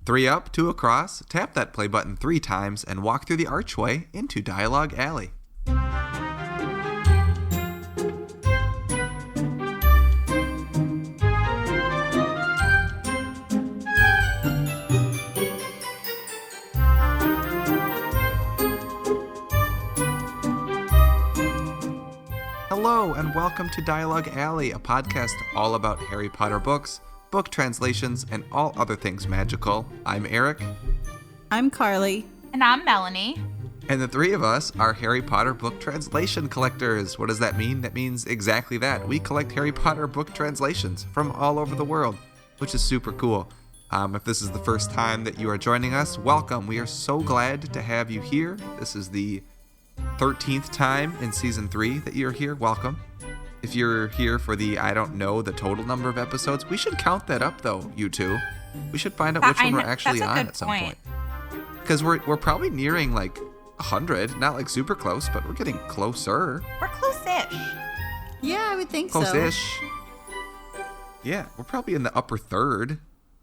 3 up, 2 across, tap that play button 3 times, and walk through the archway into Dialogue Alley. Hello, and welcome to Dialogue Alley, a podcast all about Harry Potter books, book translations, and all other things magical. I'm Erik. I'm Carly. And I'm Melanie. And the 3 of us are Harry Potter book translation collectors. What does that mean? That means exactly that. We collect Harry Potter book translations from all over the world, which is super cool. If this is the first time that you are joining us, welcome. We are so glad to have you here. This is the 13th time in season 3 that you're here. Welcome. If you're here for I don't know the total number of episodes, we should count that up though, you two. We should find out which one we're actually on at some point. Because we're probably nearing like 100, not like super close, but we're getting closer. We're close-ish. Yeah, I would think Close-ish. Yeah, we're probably in the upper third,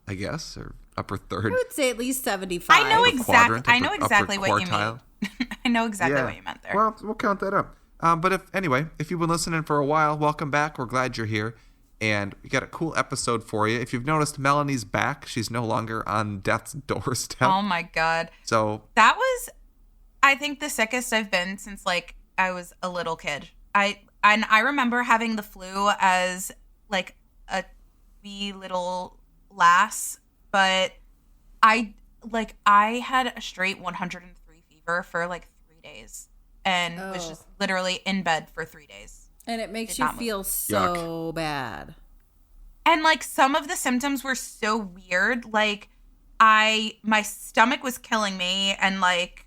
I guess, or upper third. I would say at least 75. I know exactly what you quartile. mean. I know exactly what you meant there. Well, we'll count that up. But if you've been listening for a while, welcome back. We're glad you're here. And we got a cool episode for you. If you've noticed, Melanie's back. She's no longer on death's doorstep. Oh my God. So that was, I think, the sickest I've been since like I was a little kid. I remember having the flu as like a wee little lass, but I had a straight 103 fever for like 3 days and was just literally in bed for 3 days. And it makes you feel so bad. And like some of the symptoms were so weird. Like my stomach was killing me and like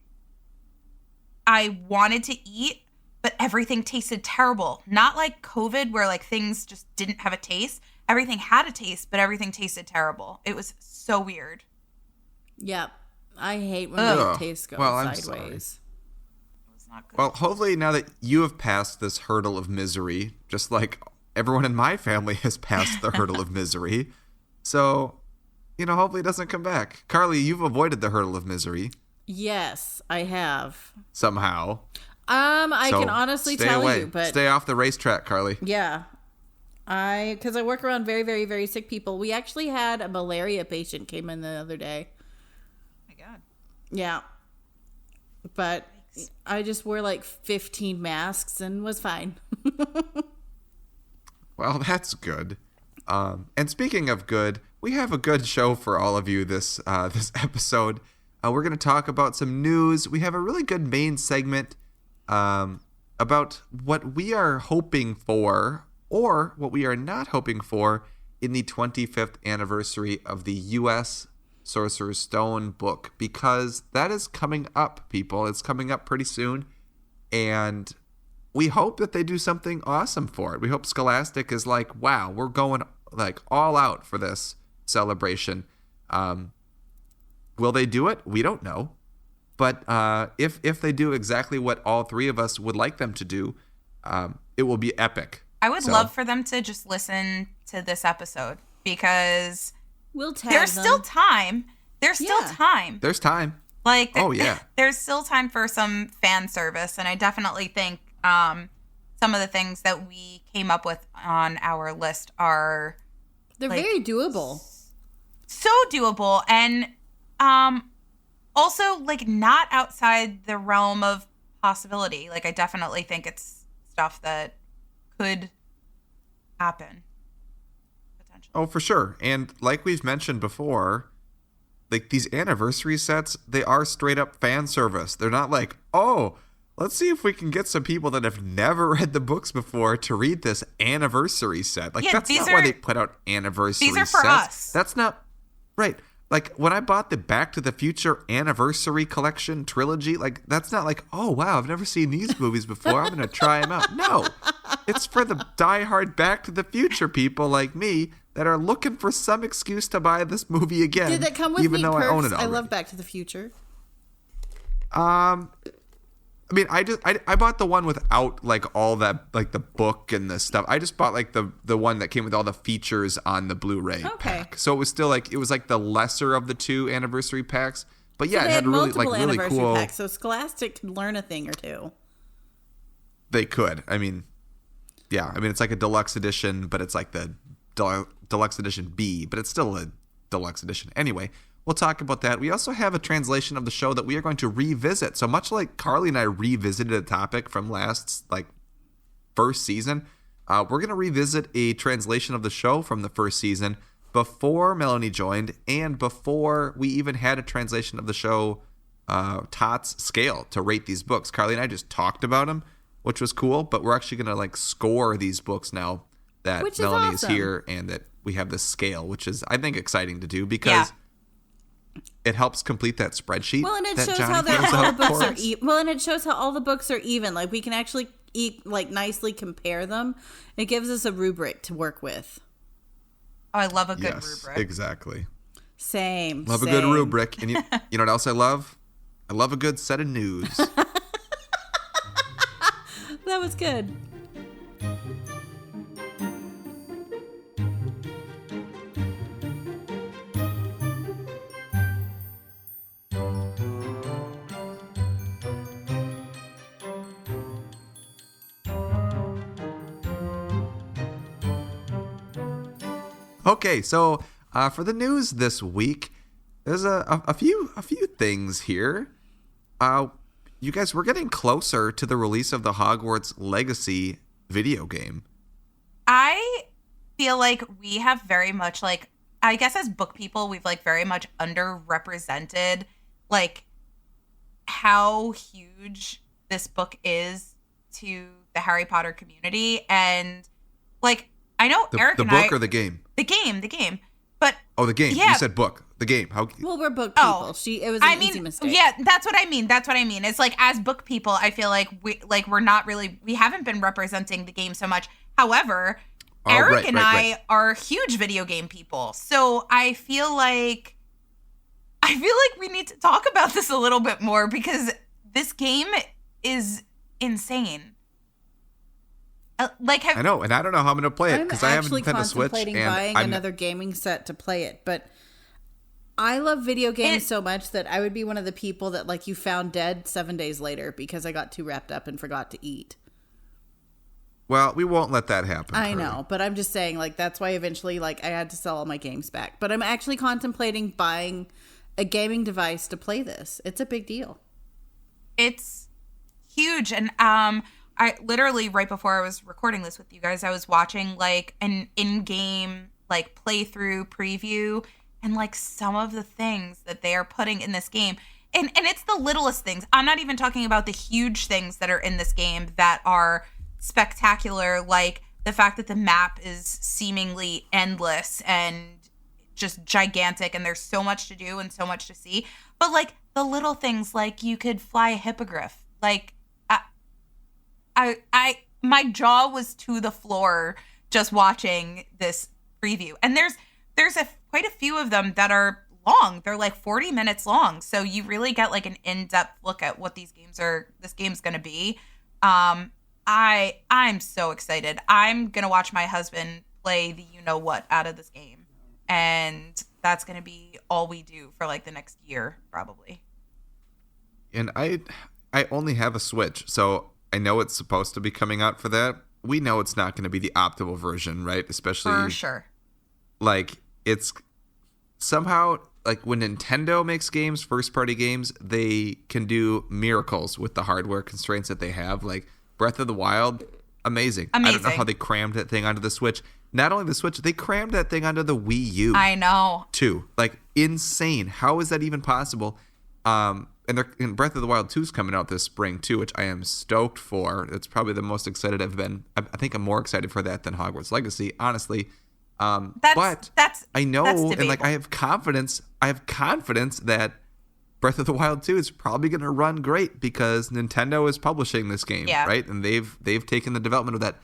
I wanted to eat, but everything tasted terrible. Not like COVID where like things just didn't have a taste. Everything had a taste, but everything tasted terrible. It was so weird. Yep. I hate when the taste goes sideways. Sorry. It was not good. Well, hopefully now that you have passed this hurdle of misery, just like everyone in my family has passed the hurdle of misery. So, hopefully it doesn't come back. Carly, you've avoided the hurdle of misery. Yes, I have. Somehow. I can honestly tell you, but stay off the racetrack, Carly. Yeah. Because I work around very, very, very sick people. We actually had a malaria patient came in the other day. Oh my God. Yeah. But I just wore like 15 masks and was fine. Well, that's good. And speaking of good, we have a good show for all of you this episode. We're going to talk about some news. We have a really good main segment about what we are hoping for or what we are not hoping for in the 25th anniversary of the U.S. Sorcerer's Stone book, because that is coming up, people. It's coming up pretty soon, and we hope that they do something awesome for it. We hope Scholastic is like, wow, we're going like all out for this celebration. Will they do it? We don't know. But if they do exactly what all 3 of us would like them to do, it will be epic. I would love for them to just listen to this episode because we'll tag there's them. Still time. There's still time. There's time. Like, yeah. There's still time for some fan service. And I definitely think some of the things that we came up with on our list are... They're very doable. So doable. And also, like, not outside the realm of possibility. Like, I definitely think it's stuff that could happen potentially. Oh, for sure. And like we've mentioned before, like these anniversary sets, they are straight up fan service. They're not like, oh, let's see if we can get some people that have never read the books before to read this anniversary set. Like, that's not why they put out anniversary sets. These are for us. That's not right. Like, when I bought the Back to the Future Anniversary Collection trilogy, like, that's not like, oh, wow, I've never seen these movies before. I'm going to try them out. No. It's for the diehard Back to the Future people like me that are looking for some excuse to buy this movie again. Did that come with even neat though perks? I own it already. I love Back to the Future. I mean, I bought the one without like all that, like the book and the stuff. I just bought like the one that came with all the features on the Blu-ray pack. So it was still like, it was like the lesser of the 2 anniversary packs. But yeah, so it had really like really anniversary cool packs, so Scholastic could learn a thing or two. They could. I mean, yeah. I mean, it's like a deluxe edition, but it's like the deluxe edition B, but it's still a deluxe edition. Anyway, we'll talk about that. We also have a translation of the show that we are going to revisit. So much like Carly and I revisited a topic from last, like, first season, we're going to revisit a translation of the show from the first season before Melanie joined and before we even had a translation of the show, Tots scale to rate these books. Carly and I just talked about them, which was cool, but we're actually going to like score these books now that Melanie is here and that we have this scale, which is, I think, exciting to do because it helps complete that spreadsheet. Well, and it that shows Johnny how fills all out the books for are us. well, and it shows how all the books are even. Like we can actually like nicely compare them. It gives us a rubric to work with. Oh, I love a good Yes, rubric. exactly. Same. Love a good rubric. And you know what else I love? I love a good set of news. That was good. Okay, so for the news this week, there's a few things here. You guys, we're getting closer to the release of the Hogwarts Legacy video game. I feel like we have very much like, I guess as book people, we've like very much underrepresented like how huge this book is to the Harry Potter community. And like, I know Erik and I... The book or the game? The game. But... Oh, the game. Yeah. You said book. The game. How? Well, we're book people. Oh, It was an easy mistake. Yeah, that's what I mean. It's like as book people, I feel like we haven't been representing the game so much. However, Erik and I are huge video game people. So I feel like we need to talk about this a little bit more because this game is insane. I know, and I don't know how I'm going to play it because I haven't been a Switch. I'm contemplating buying another gaming set to play it, but I love video games so much that I would be one of the people that like you found dead 7 days later because I got too wrapped up and forgot to eat. Well, we won't let that happen. I know, but I'm just saying like that's why eventually like I had to sell all my games back. But I'm actually contemplating buying a gaming device to play this. It's a big deal. It's huge, and I literally right before I was recording this with you guys, I was watching like an in-game like playthrough preview and like some of the things that they are putting in this game. And it's the littlest things. I'm not even talking about the huge things that are in this game that are spectacular, like the fact that the map is seemingly endless and just gigantic and there's so much to do and so much to see. But like the little things, like you could fly a hippogriff. Like my jaw was to the floor just watching this preview. And there's quite a few of them that are long. They're like 40 minutes long. So you really get like an in-depth look at what this game's going to be. I'm so excited. I'm going to watch my husband play the you-know-what out of this game. And that's going to be all we do for like the next year, probably. And I only have a Switch, so I know it's supposed to be coming out for that. We know it's not going to be the optimal version, right? Especially for sure. Like it's somehow like when Nintendo makes games, first-party games, they can do miracles with the hardware constraints that they have. Like Breath of the Wild, amazing. I don't know how they crammed that thing onto the Switch. Not only the Switch, they crammed that thing onto the Wii U. I know. Too. Like insane. How is that even possible? And Breath of the Wild 2 is coming out this spring too, which I am stoked for. It's probably the most excited I've been. I think I'm more excited for that than Hogwarts Legacy, honestly. But I know, and like I have confidence that Breath of the Wild 2 is probably going to run great because Nintendo is publishing this game, right? And they've taken the development of that.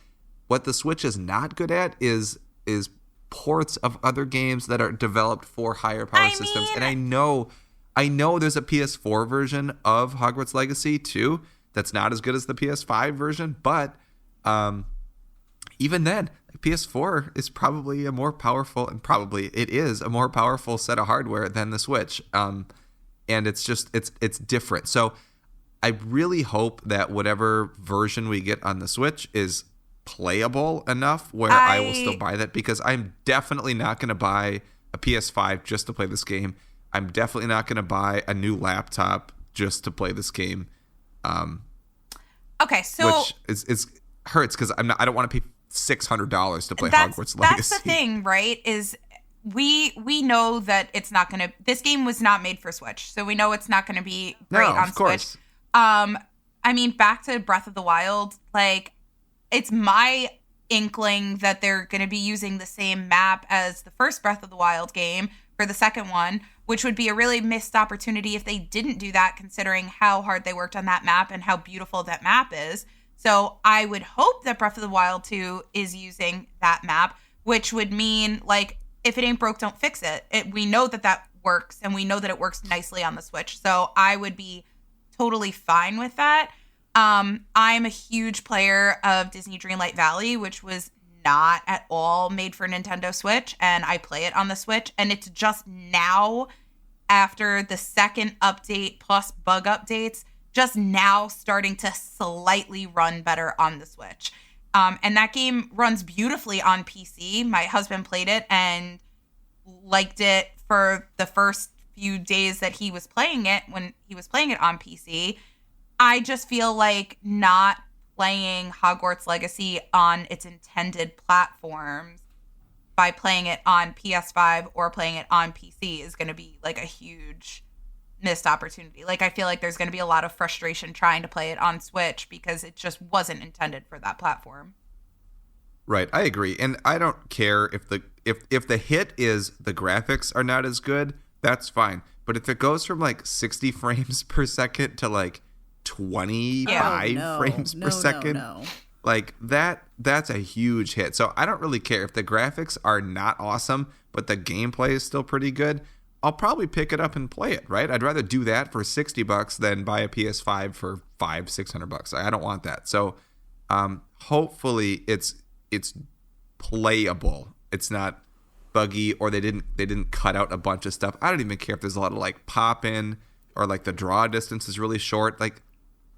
What the Switch is not good at is ports of other games that are developed for higher power systems. And I know there's a PS4 version of Hogwarts Legacy too, that's not as good as the PS5 version, but even then, PS4 is probably a more powerful, and probably it is a more powerful set of hardware than the Switch. And it's just, it's different. So I really hope that whatever version we get on the Switch is playable enough where I will still buy that, because I'm definitely not going to buy a PS5 just to play this game. I'm definitely not going to buy a new laptop just to play this game. Okay, so which is hurts because I don't want to pay $600 to play Hogwarts Legacy. That's the thing, right? Is we know that it's not going to. This game was not made for Switch, so we know it's not going to be great on Switch. I mean, back to Breath of the Wild, like, it's my inkling that they're going to be using the same map as the first Breath of the Wild game for the second one, which would be a really missed opportunity if they didn't do that, considering how hard they worked on that map and how beautiful that map is. So I would hope that Breath of the Wild 2 is using that map, which would mean, like, if it ain't broke, don't fix it. We know that works, and we know that it works nicely on the Switch. So I would be totally fine with that. I'm a huge player of Disney Dreamlight Valley, which was not at all made for Nintendo Switch, and I play it on the Switch, and it's just now, after the second update plus bug updates, just now starting to slightly run better on the Switch. And that game runs beautifully on PC. My husband played it and liked it for the first few days that he was playing it, when he was playing it on PC. I just feel like not playing Hogwarts Legacy on its intended platforms by playing it on PS5 or playing it on PC is going to be like a huge missed opportunity. Like, I feel like there's going to be a lot of frustration trying to play it on Switch because it just wasn't intended for that platform. Right, I agree. And I don't care if the hit is the graphics are not as good, that's fine. But if it goes from like 60 frames per second to like 25 frames per second, like that's a huge hit. So I don't really care if the graphics are not awesome, but the gameplay is still pretty good. I'll probably pick it up and play it, right? I'd rather do that for $60 than buy a PS5 for $500-$600. I don't want that. So hopefully it's playable. It's not buggy, or they didn't cut out a bunch of stuff. I don't even care if there's a lot of like pop in, or like the draw distance is really short. Like,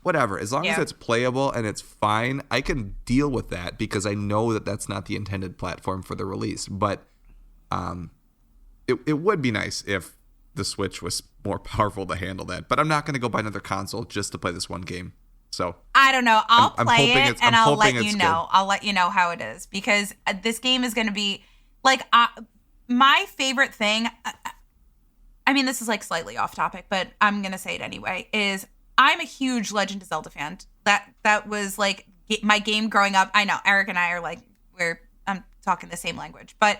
whatever, as long as it's playable and it's fine, I can deal with that, because I know that that's not the intended platform for the release. But it would be nice if the Switch was more powerful to handle that. But I'm not going to go buy another console just to play this one game. So I don't know. I'll play it and I'll let you know. Good. I'll let you know how it is, because this game is going to be like my favorite thing. I mean, this is like slightly off topic, but I'm going to say it anyway, is I'm a huge Legend of Zelda fan. That was like my game growing up. I know Erik and I are like, I'm talking the same language, but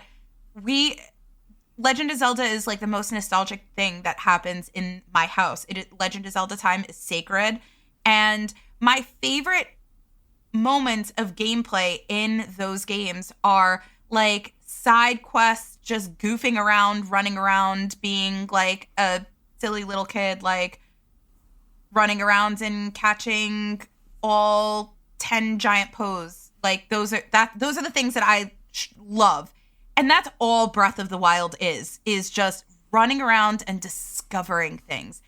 Legend of Zelda is like the most nostalgic thing that happens in my house. Legend of Zelda time is sacred. And my favorite moments of gameplay in those games are like side quests, just goofing around, running around, being like a silly little kid, like running around and catching all 10 giant Poes. Like those are the things that I love. And that's all Breath of the Wild is just running around and discovering things.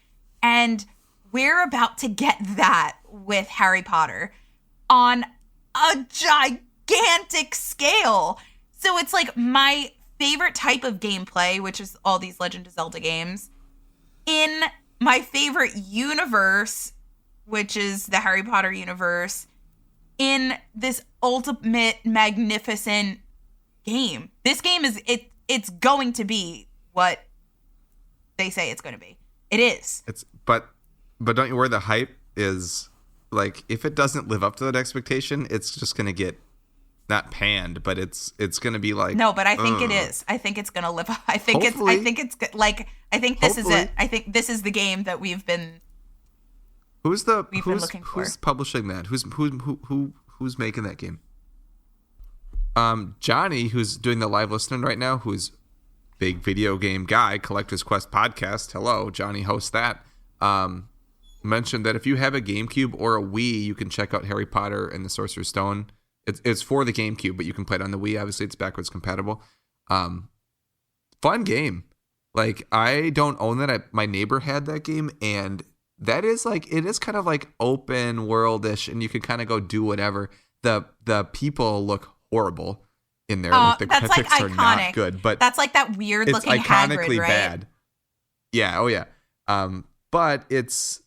And we're about to get that with Harry Potter on a gigantic scale. So it's like my favorite type of gameplay, which is all these Legend of Zelda games, in my favorite universe, which is the Harry Potter universe, in this ultimate magnificent game. This game is it's going to be what they say it's going to be. It is. But don't you worry, the hype is like, if it doesn't live up to that expectation, it's just going to get not panned, but it's going to be like, no, but I think it is. I think it's going to live up. I think this is it. I think this is the game that we've been looking for. Who's publishing that? Who's making that game? Johnny, who's doing the live listening right now, who's big video game guy, Collector's Quest podcast. Hello, Johnny hosts that. mention that if you have a GameCube or a Wii, you can check out Harry Potter and the Sorcerer's Stone. It's for the GameCube, but you can play it on the Wii. Obviously, it's backwards compatible. Fun game. Like, I don't own that. My neighbor had that game, and that is like, it is kind of like open world-ish, and you can kind of go do whatever. The people look horrible in there. Like, the that's like graphics are not good, but that's like that weird looking it's iconically Hagrid, right? bad. Yeah, oh yeah. But it's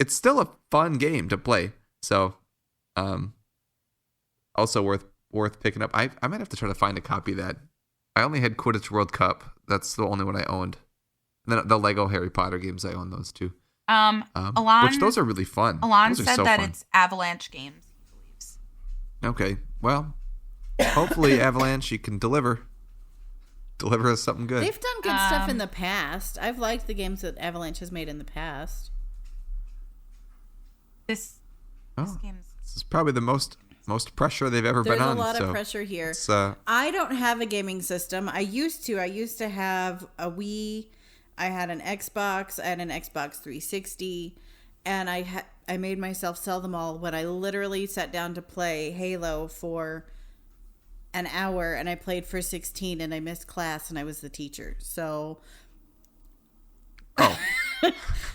still a fun game to play. So, also worth picking up. I might have to try to find a copy of that. I only had Quidditch World Cup. That's the only one I owned. And then the Lego Harry Potter games, I own those too. Alon, which those are really fun. Alon those said so that fun. it's Avalanche Games, he believes. Okay, well, hopefully Avalanche, you can deliver us something good. They've done good stuff in the past. I've liked the games that Avalanche has made in the past. This game's... This is probably the most pressure they've ever There's been on. There's a lot of pressure here. I don't have a gaming system. I used to have a Wii. I had an Xbox. I had an Xbox 360. And I made myself sell them all when I literally sat down to play Halo for an hour. And I played for 16 and I missed class and I was the teacher. So... Oh.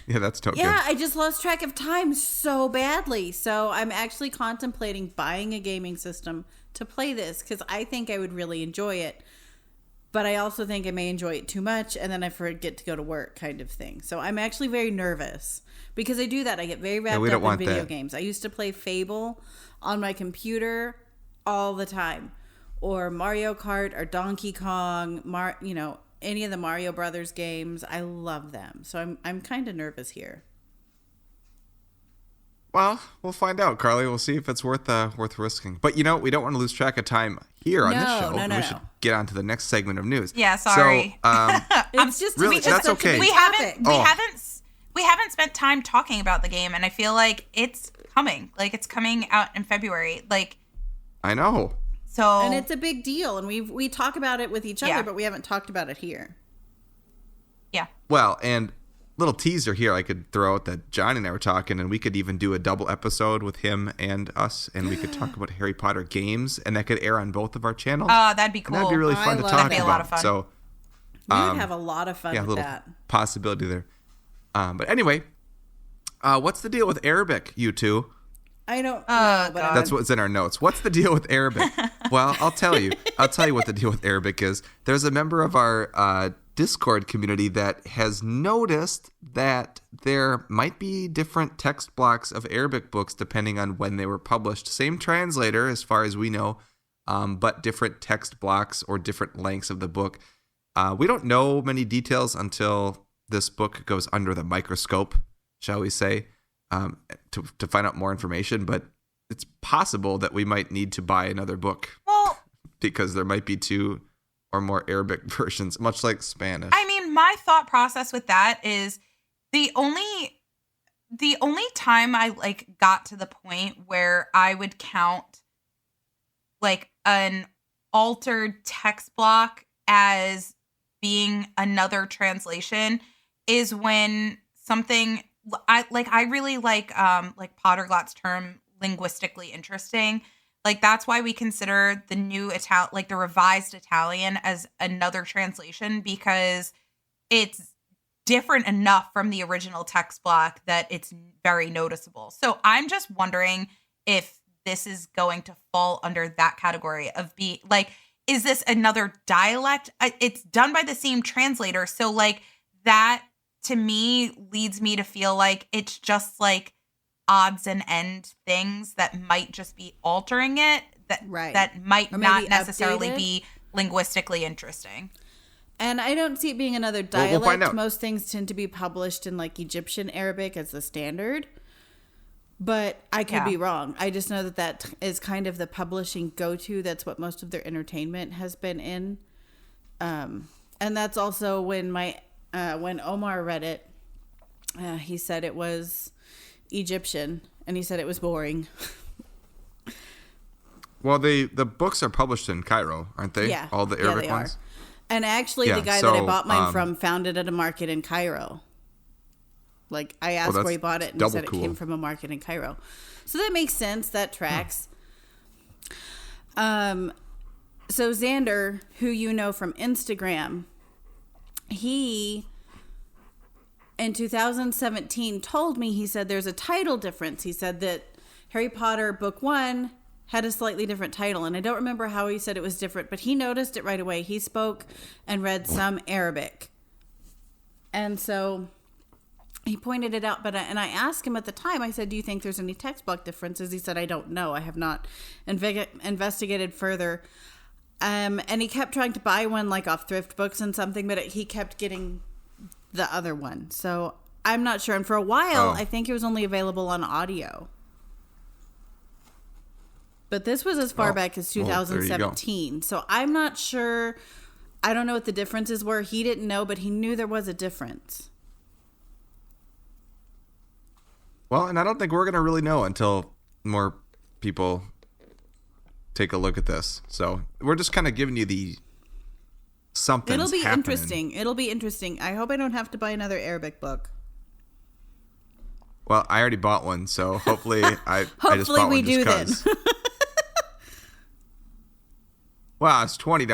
Yeah, that's totally Yeah, good. I just lost track of time so badly. So I'm actually contemplating buying a gaming system to play this because I think I would really enjoy it. But I also think I may enjoy it too much and then I forget to go to work kind of thing. So I'm actually very nervous because I do that. I get very wrapped up in video games. I used to play Fable on my computer all the time, or Mario Kart or Donkey Kong, any of the Mario Brothers games. I love them. So I'm kind of nervous here. Well, we'll find out, Carly. We'll see if it's worth risking. But we don't want to lose track of time here on this show. We should get on to the next segment of news. Yeah, sorry. So, it's just really, that's okay. We haven't spent time talking about the game, and I feel like it's coming. Like, it's coming out in February. Like, I know. So, and it's a big deal, and we talk about it with each other, but we haven't talked about it here. Yeah. Well, and little teaser here, I could throw out that Johnny and I were talking, and we could even do a double episode with him and us, and we could talk about Harry Potter games, and that could air on both of our channels. Oh, that'd be cool. And that'd be really fun to talk about. That'd be a lot of fun. So, we would have a lot of fun with that. Possibility there. But anyway, what's the deal with Arabic, you two? I don't know, but that's what's in our notes. What's the deal with Arabic? Well, I'll tell you what the deal with Arabic is. There's a member of our Discord community that has noticed that there might be different text blocks of Arabic books depending on when they were published. Same translator, as far as we know, but different text blocks or different lengths of the book. We don't know many details until this book goes under the microscope, shall we say, to find out more information. But it's possible that we might need to buy another book. Well, because there might be 2 or more Arabic versions, much like Spanish. I mean, my thought process with that is the only time I got to the point where I would count an altered text block as being another translation is when something I really like Potterglatt's term linguistically interesting. That's why we consider the new the revised Italian as another translation, because it's different enough from the original text block that it's very noticeable. So I'm just wondering if this is going to fall under that category of is this another dialect? It's done by the same translator. So that to me leads me to feel like it's just odds and end things that might just be altering it, that might not necessarily be linguistically interesting. And I don't see it being another dialect. We'll find out. Most things tend to be published in Egyptian Arabic as the standard. But I could be wrong. I just know that is kind of the publishing go-to. That's what most of their entertainment has been in. And that's also when when Omar read it, he said it was Egyptian, and he said it was boring. Well, the books are published in Cairo, aren't they? Yeah. All the Arabic ones? And actually, the guy that I bought mine from found it at a market in Cairo. Like, I asked where he bought it, and he said cool. it came from a market in Cairo. So that makes sense. That tracks. So Xander, who you know from Instagram, he, in 2017, told me, he said there's a title difference. He said that Harry Potter Book 1 had a slightly different title, and I don't remember how he said it was different, but he noticed it right away. He spoke and read some Arabic. And so he pointed it out, and I asked him at the time, I said, do you think there's any text block differences? He said, I don't know. I have not investigated further. And he kept trying to buy one like off thrift books and something, but he kept getting the other one. So I'm not sure. And for a while, I think it was only available on audio. But this was as far back as 2017. So I'm not sure. I don't know what the differences were. He didn't know, but he knew there was a difference. Well, and I don't think we're going to really know until more people take a look at this. So we're just kind of giving you the something's It'll be happening. interesting. It'll be interesting. I hope I don't have to buy another Arabic book. Well, I already bought one, so hopefully I just bought one just because. Well, it's $20,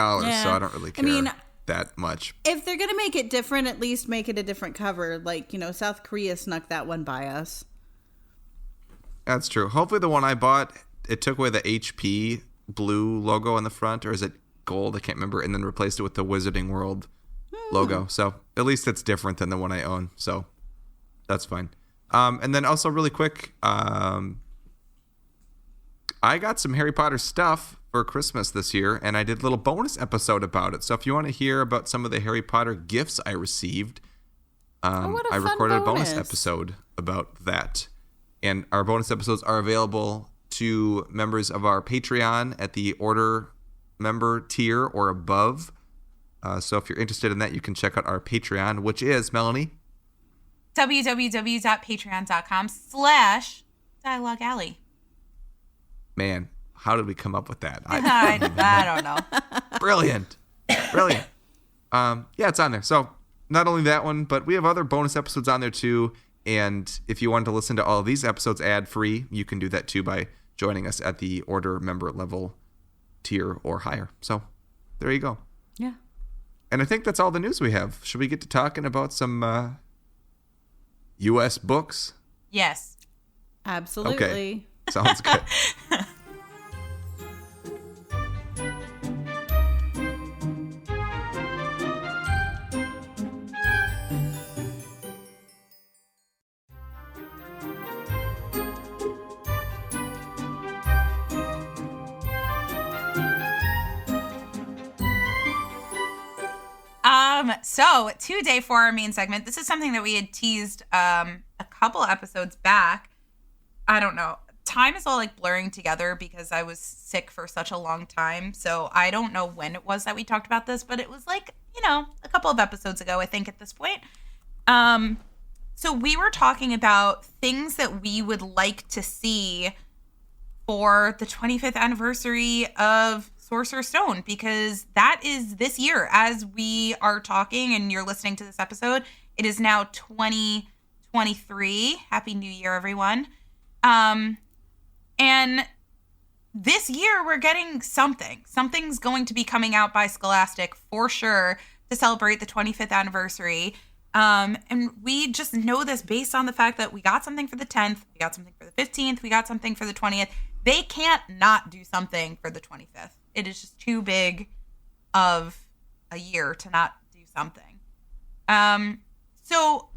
so I don't really care that much. If they're going to make it different, at least make it a different cover. Like, South Korea snuck that one by us. That's true. Hopefully the one I bought, it took away the HP blue logo on the front, or is it gold? I can't remember, and then replaced it with the Wizarding World logo. So at least it's different than the one I own. So that's fine. And then also really quick, I got some Harry Potter stuff for Christmas this year, and I did a little bonus episode about it. So if you want to hear about some of the Harry Potter gifts I received, I recorded a bonus episode about that. And our bonus episodes are available to members of our Patreon at the order member tier or above. So if you're interested in that, you can check out our Patreon, which is, Melanie? www.patreon.com/dialoguealley. Man, how did we come up with that? I don't know. Brilliant. Yeah, it's on there. So not only that one, but we have other bonus episodes on there too. And if you wanted to listen to all of these episodes ad-free, you can do that too by joining us at the order member level tier or higher. So there you go. Yeah. And I think that's all the news we have. Should we get to talking about some U.S. books? Yes. Absolutely. Okay. Sounds good. So today for our main segment, this is something that we had teased a couple episodes back. I don't know. Time is all like blurring together because I was sick for such a long time. So I don't know when it was that we talked about this, but it was like, a couple of episodes ago, I think at this point. So we were talking about things that we would like to see for the 25th anniversary of Sorcerer's Stone, because that is this year. As we are talking and you're listening to this episode, it is now 2023. Happy New Year, everyone. And this year we're getting something. Something's going to be coming out by Scholastic for sure to celebrate the 25th anniversary. And we just know this based on the fact that we got something for the 10th, we got something for the 15th, we got something for the 20th. They can't not do something for the 25th. It is just too big of a year to not do something. So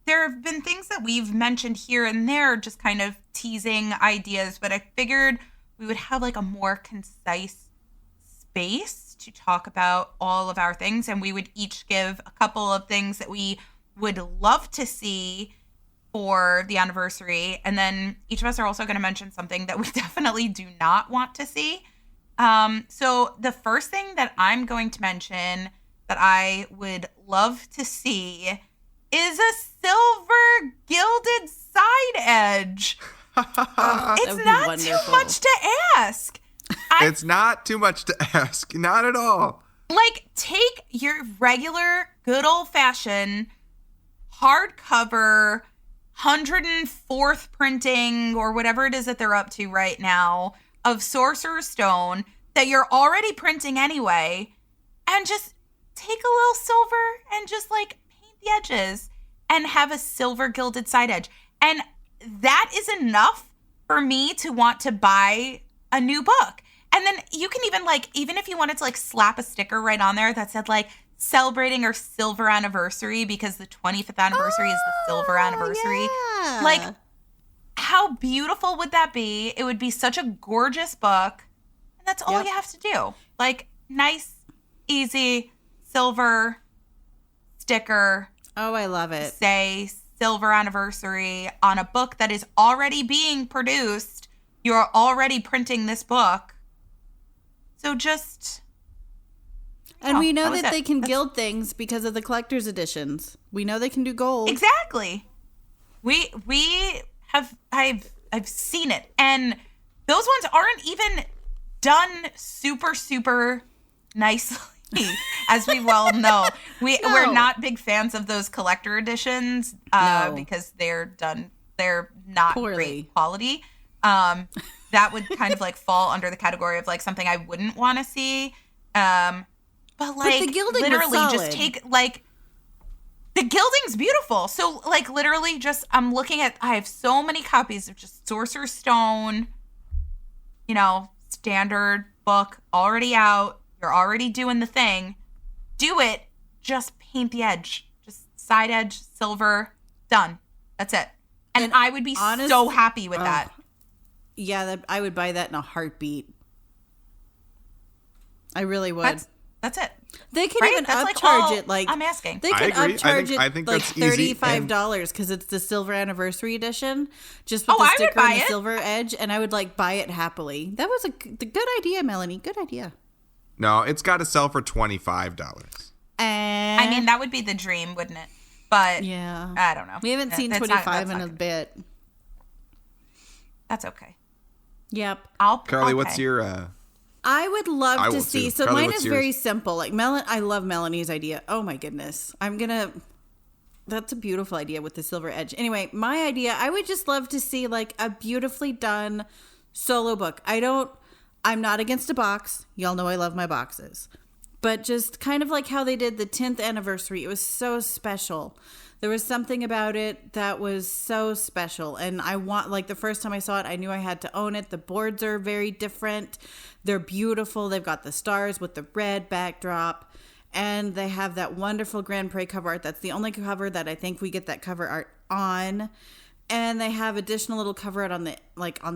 there have been things that we've mentioned here and there, just kind of teasing ideas, but I figured we would have like a more concise space to talk about all of our things, and we would each give a couple of things that we would love to see for the anniversary, and then each of us are also going to mention something that we definitely do not want to see. So the first thing that I'm going to mention that I would love to see is a silver gilded side edge. It's not too much to ask. It's not too much to ask. Not at all. Like, take your regular, good old-fashioned hardcover 104th printing or whatever it is that they're up to right now of Sorcerer's Stone that you're already printing anyway, and just take a little silver and just like paint the edges and have a silver gilded side edge. And that is enough for me to want to buy a new book. And then you can even like, even if you wanted to like slap a sticker right on there that said like celebrating our silver anniversary because the 25th anniversary is the silver anniversary. Yeah. Like, how beautiful would that be? It would be such a gorgeous book. And that's all you have to do. Like, nice, easy, silver sticker. Oh, I love it. Say silver anniversary on a book that is already being produced. You're already printing this book. So just... And we know that they can gild things because of the collector's editions. We know they can do gold. Exactly. I've seen it. And those ones aren't even done super, super nicely, as we well know. We're not big fans of those collector editions because they're not poorly. Great quality. That would kind of like fall under the category of like something I wouldn't want to see. But like, the gilding literally was just solid. take like, the gilding's beautiful. So like literally just, I'm looking at, I have so many copies of just Sorcerer's Stone, you know, standard book already out. You're already doing the thing. Do it. Just paint the edge. Just side edge, silver, done. That's it. And I would be so happy with that. Yeah, I would buy that in a heartbeat. I really would. That's it. They can Right? even That's upcharge like it. Like I'm asking. They can I agree. upcharge I it think like that's easy, $35 because it's the silver anniversary edition, just with Oh, the I would sticker buy and the it. silver edge, and I would like buy it happily. That was the good idea, Melanie. Good idea. No, it's got to sell for $25. And I mean, that would be the dream, wouldn't it? But yeah, I don't know. we haven't seen That's 25 in not a gonna- bit. That's okay. Yep. Carly, I'll what's pay. your... I would love I to will see. too. So Carly, mine what's is very yours? simple. Like I love Melanie's idea. Oh my goodness, that's a beautiful idea with the silver edge. Anyway, my idea, I would just love to see like a beautifully done solo book. I'm not against a box. Y'all know I love my boxes. But just kind of like how they did the 10th anniversary. It was so special. There was something about it that was so special. And I want, like the first time I saw it, I knew I had to own it. The boards are very different. They're beautiful. They've got the stars with the red backdrop. And they have that wonderful Grand Prix cover art. That's the only cover that I think we get that cover art on. And they have additional little cover art on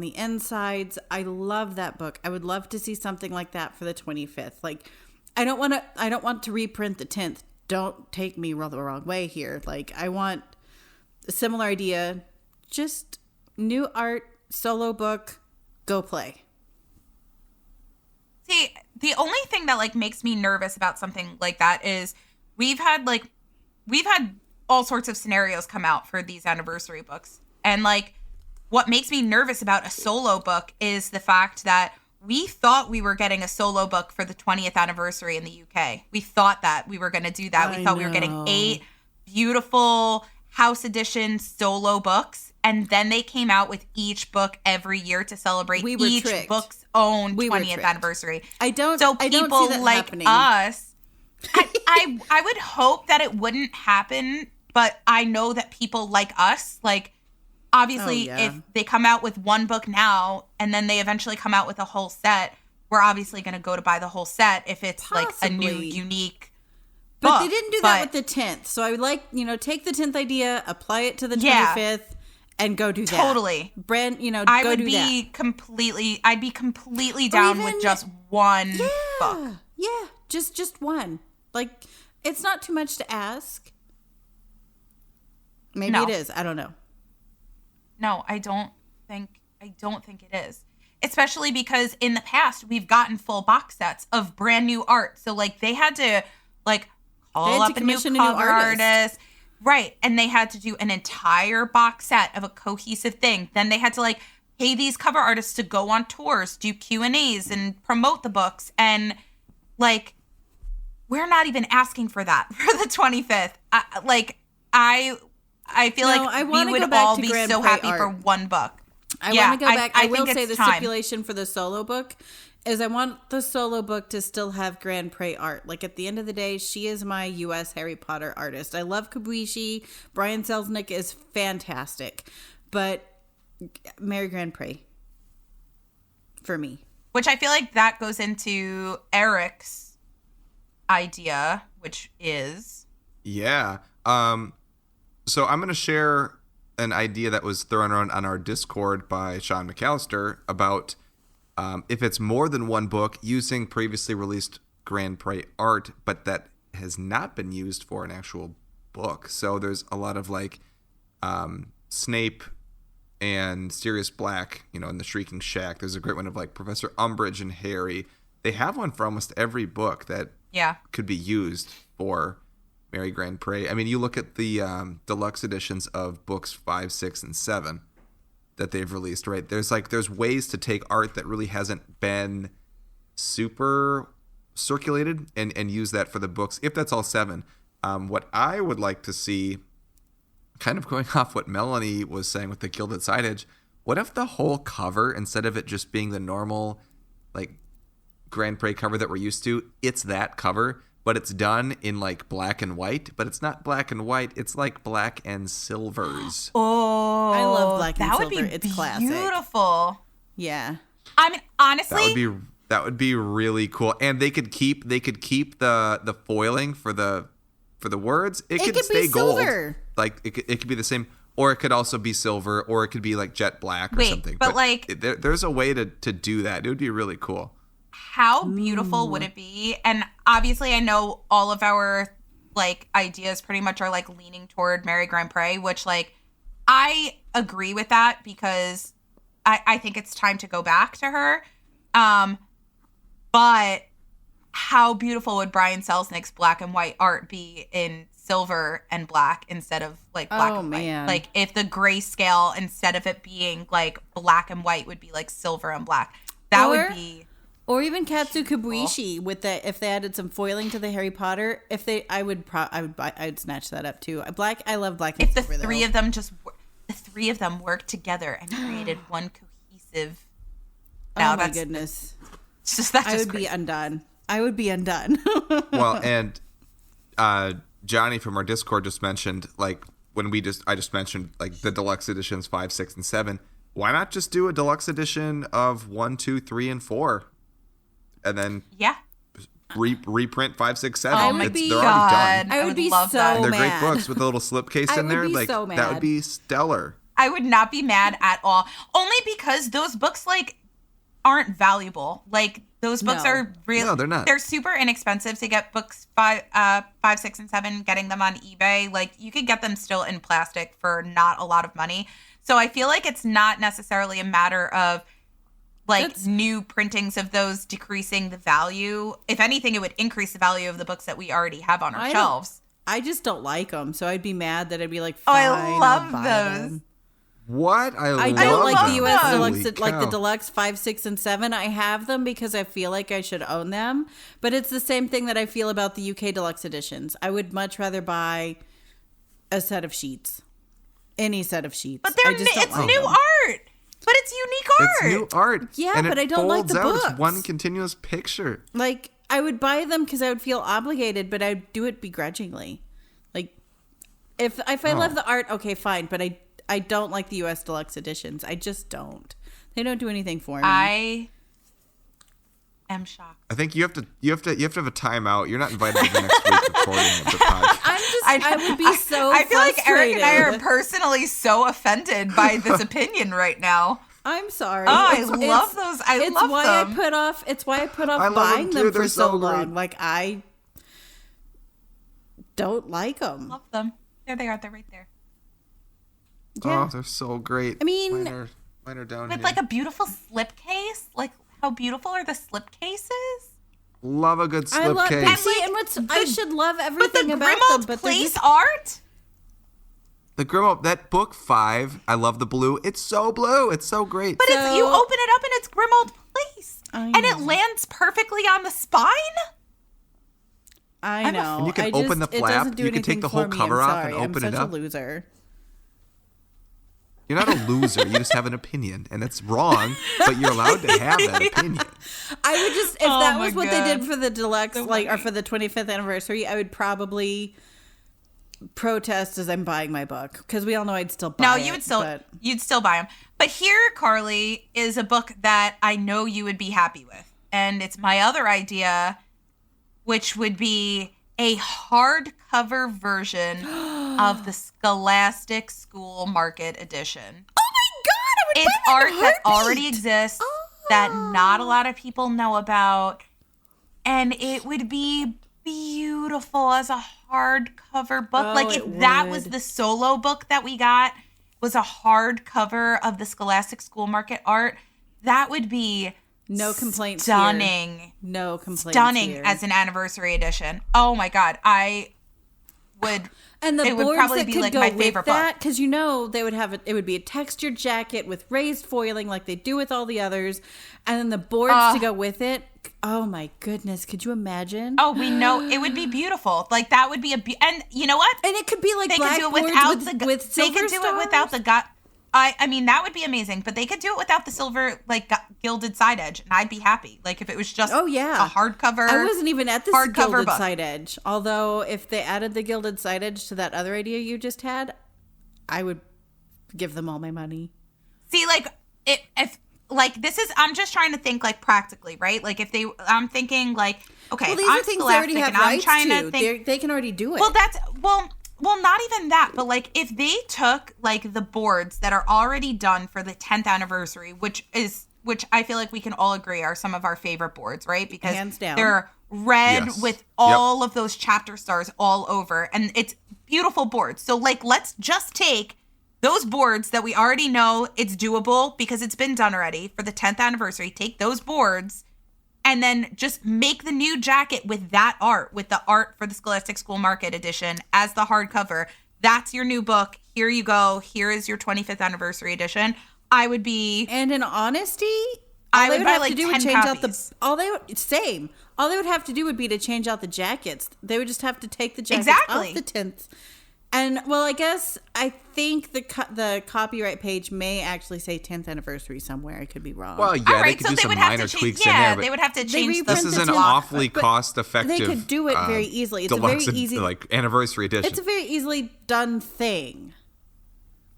the insides. I love that book. I would love to see something like that for the 25th. Like, I don't want to reprint the 10th. Don't take me the wrong way here. Like, I want a similar idea. Just new art, solo book, go play. See, the only thing that like makes me nervous about something like that is we've had all sorts of scenarios come out for these anniversary books. And like what makes me nervous about a solo book is the fact that we thought we were getting a solo book for the 20th anniversary in the UK. We thought that we were going to do that. We thought we were getting 8 beautiful house edition solo books. And then they came out with each book every year to celebrate each tricked. book's own We were 20th tricked. anniversary. I don't So see people that like happening. us, I would hope that it wouldn't happen, but I know that people like us, like obviously if they come out with one book now and then they eventually come out with a whole set, we're obviously going to go to buy the whole set if it's like a new Possibly. unique But book. they didn't do that with the 10th. So I would like, take the 10th idea, apply it to the 25th, Yeah. and go do that. Totally. Brand, I go would do that. be completely down with even- just one book. Yeah, just one. Like, it's not too much to ask. Maybe No. it is. I don't know. No, I don't think it is. Especially because in the past we've gotten full box sets of brand new art. So like they had to like call up a new commission cover artist. Right. And they had to do an entire box set of a cohesive thing. Then they had to like pay these cover artists to go on tours, do Q&As and promote the books. And like, we're not even asking for that for the 25th. I feel No, like I we wanna go would back all to be Grand so Prix happy art. for one book. I Yeah, want to go back. I will think say it's the time. stipulation for the solo book is I want the solo book to still have Grand Prix art. Like at the end of the day, she is my U.S. Harry Potter artist. I love Kabuishi. Brian Selznick is fantastic, but Mary Grand Prix for me. Which I feel like that goes into Eric's idea, which is Yeah. So I'm going to share an idea that was thrown around on our Discord by Sean McAllister about if it's more than one book using previously released Grand Prix art, but that has not been used for an actual book. So there's a lot of like Snape and Sirius Black, you know, in the Shrieking Shack. There's a great one of like Professor Umbridge and Harry. They have one for almost every book that could be used for Mary Grand Prix. I mean, you look at the deluxe editions of books 5, 6, and 7 that they've released, right? There's ways to take art that really hasn't been super circulated and use that for the books, if that's all 7. What I would like to see, kind of going off what Melanie was saying with the Gilded Side Edge, what if the whole cover, instead of it just being the normal like Grand Prix cover that we're used to, it's that cover, but it's done in like black and white, but it's not black and white, it's like black and silvers. Oh, I love black and that silver. would be It's classic. beautiful. Yeah. I mean, honestly, That would be really cool. And they could keep the foiling for the words. It could stay be gold. silver. Like it could be the same, or it could also be silver, or it could be like jet black or something. But like there's a way to do that. It would be really cool. how beautiful would it be? And obviously I know all of our like ideas pretty much are like leaning toward Mary Grand Prix, which like I agree with that because I think it's time to go back to her. But how beautiful would Brian Selznick's black and white art be in silver and black instead of like black and man. white? Like if the grayscale instead of it being like black and white would be like silver and black. That would be. Or even Katsu Kabuishi with the if they added some foiling to the Harry Potter. I would snatch that up too. I love black and If the silver, three though. of them the three of them worked together and created one cohesive. Oh my goodness! I would be undone. I would be undone. Well, and Johnny from our Discord just mentioned like I just mentioned like the deluxe editions 5, 6, and 7. Why not just do a deluxe edition of 1, 2, 3, and 4? And then reprint 5, 6, 7. I would They're already done. I would be love so that. And they're mad. great books with a little slipcase I in would there. be Like so that mad. would be stellar. I would not be mad at all. Only because those books like aren't valuable. Like those books No. are real. No, they're not. They're super inexpensive to get books 5, 6, and 7. Getting them on eBay, like you could get them still in plastic for not a lot of money. So I feel like it's not necessarily a matter of like new printings of those decreasing the value. If anything, it would increase the value of the books that we already have on our shelves. I just don't like them, so I'd be mad that I'd be like, Oh, fine, I love I'll buy those. them. What? I don't like the US Holy deluxe, like the cow. deluxe 5, 6, and 7. I have them because I feel like I should own them. But it's the same thing that I feel about the UK deluxe editions. I would much rather buy a set of sheets, any set of sheets. But it's new art. But it's unique art. It's new art. Yeah, and but it I don't like folds the out. books. It's one continuous picture. Like, I would buy them because I would feel obligated, but I'd do it begrudgingly. Like, if I love the art, okay, fine. But I don't like the US deluxe editions. I just don't. They don't do anything for me. I am shocked. I think you have to have a timeout. You're not invited to the next week recording of the podcast. I would be so I feel like Eric and I are frustrated. personally so offended by this opinion right now. I'm sorry. Oh, I love those. I love them. It's why I put off I love buying them, too. them They're for so so great. long. Like, I don't like them. Love them. There they are. They're right there. Yeah. Oh, they're so great. I mean- mine are down With here. like a beautiful slipcase. Like, how beautiful are the slipcases? Love a good I love slipcase. Betsy, and I should love But everything the about them, Grimmauld but they're Place just- art? The Grimmauld, that book 5, I love the blue. It's so blue. It's so great. But it's, you So- open it up and it's Grimmauld Place. I And it know. lands perfectly on the spine? I know. And you can I open just- the it flap. doesn't do You can take anything the whole for me. cover I'm off and sorry. open I'm it such up. a loser. You're not a loser. You just have an opinion, and it's wrong, but you're allowed to have that opinion. I would just, if that was what they did for the deluxe, or for the 25th anniversary, I would probably protest as I'm buying my book, because we all know I'd still buy it. No, you'd still buy them. But here, Carly, is a book that I know you would be happy with, and it's my other idea, which would be a hardcover version of the Scholastic School Market Edition. Oh my God! I would It's buy art that heartbeat. already exists that not a lot of people know about, and it would be beautiful as a hardcover book. Oh, like if that was the solo book that we got, was a hardcover of the Scholastic School Market art, that would be no complaints. Stunning. Here. No complaints. Stunning here. as an anniversary edition. Oh my God, I would. And the it would boards probably that be could like go my with favorite that, book. because they would have it would be a textured jacket with raised foiling like they do with all the others, and then the boards to go with it. Oh my goodness, could you imagine? Oh, we know it would be beautiful. Like that would be and you know what? And it could be like they could do it blackboards without with they silver could do stars. it without the I mean that would be amazing, but they could do it without the silver gilded side edge, and I'd be happy. Like if it was just a hardcover. I wasn't even at this hardcover gilded book. side edge. Although if they added the gilded side edge to that other idea you just had, I would give them all my money. See, like if like this is, I'm just trying to think like practically, right? Like if I'm thinking like, okay, well, these I'm are things they already have rights to. They can already do it. Well, not even that, but like if they took like the boards that are already done for the 10th anniversary, which I feel like we can all agree are some of our favorite boards, right? Because hands down, they're red with all of those chapter stars all over, and it's beautiful boards. So like, let's just take those boards that we already know it's doable because it's been done already for the 10th anniversary. Take those boards and then just make the new jacket with that art, with the art for the Scholastic School Market Edition as the hardcover. That's your new book. Here you go. Here is your 25th anniversary edition. I would be... And in honesty, I would buy like 10 copies. All they would have to do would be to change out the jackets. They would just have to take the jackets off the 10th. And, well, I think the copyright page may actually say 10th anniversary somewhere. I could be wrong. Well, yeah, they could do some minor tweaks in there. But they would have to change this is an awfully cost-effective. They could do it very easily. It's deluxe, a very easy, like anniversary edition. It's a very easily done thing.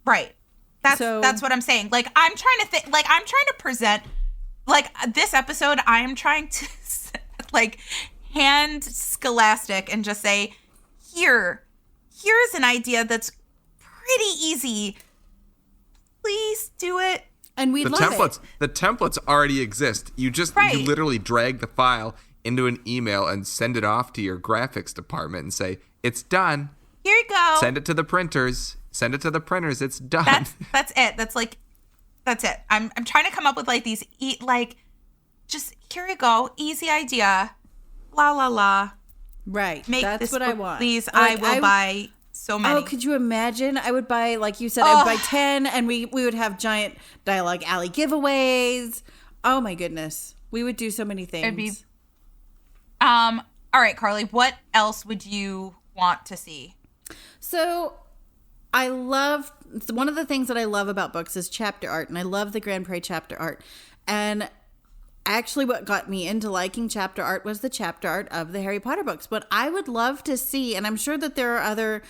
Right. That's what I'm saying. Like I'm trying to think. Like I'm trying to present. Like this episode, I am trying to like hand Scholastic and just say, here's an idea that's pretty easy. Please do it. And we love it. The templates already exist. You just you literally drag the file into an email and send it off to your graphics department and say, it's done. Here you go. Send it to the printers. It's done. That's it. That's it. I'm trying to come up with like these just here you go. Easy idea. La la la. Right. Make that's this what book, I want. Please. I will buy so many. Oh, could you imagine? I would buy, like you said, I would buy 10 and we would have giant Dialogue Alley giveaways. Oh my goodness. We would do so many things. It'd be all right, Carly, what else would you want to see? So one of the things that I love about books is chapter art, and I love the Grand Prix chapter art. And actually what got me into liking chapter art was the chapter art of the Harry Potter books. But I would love to see, and I'm sure that there are other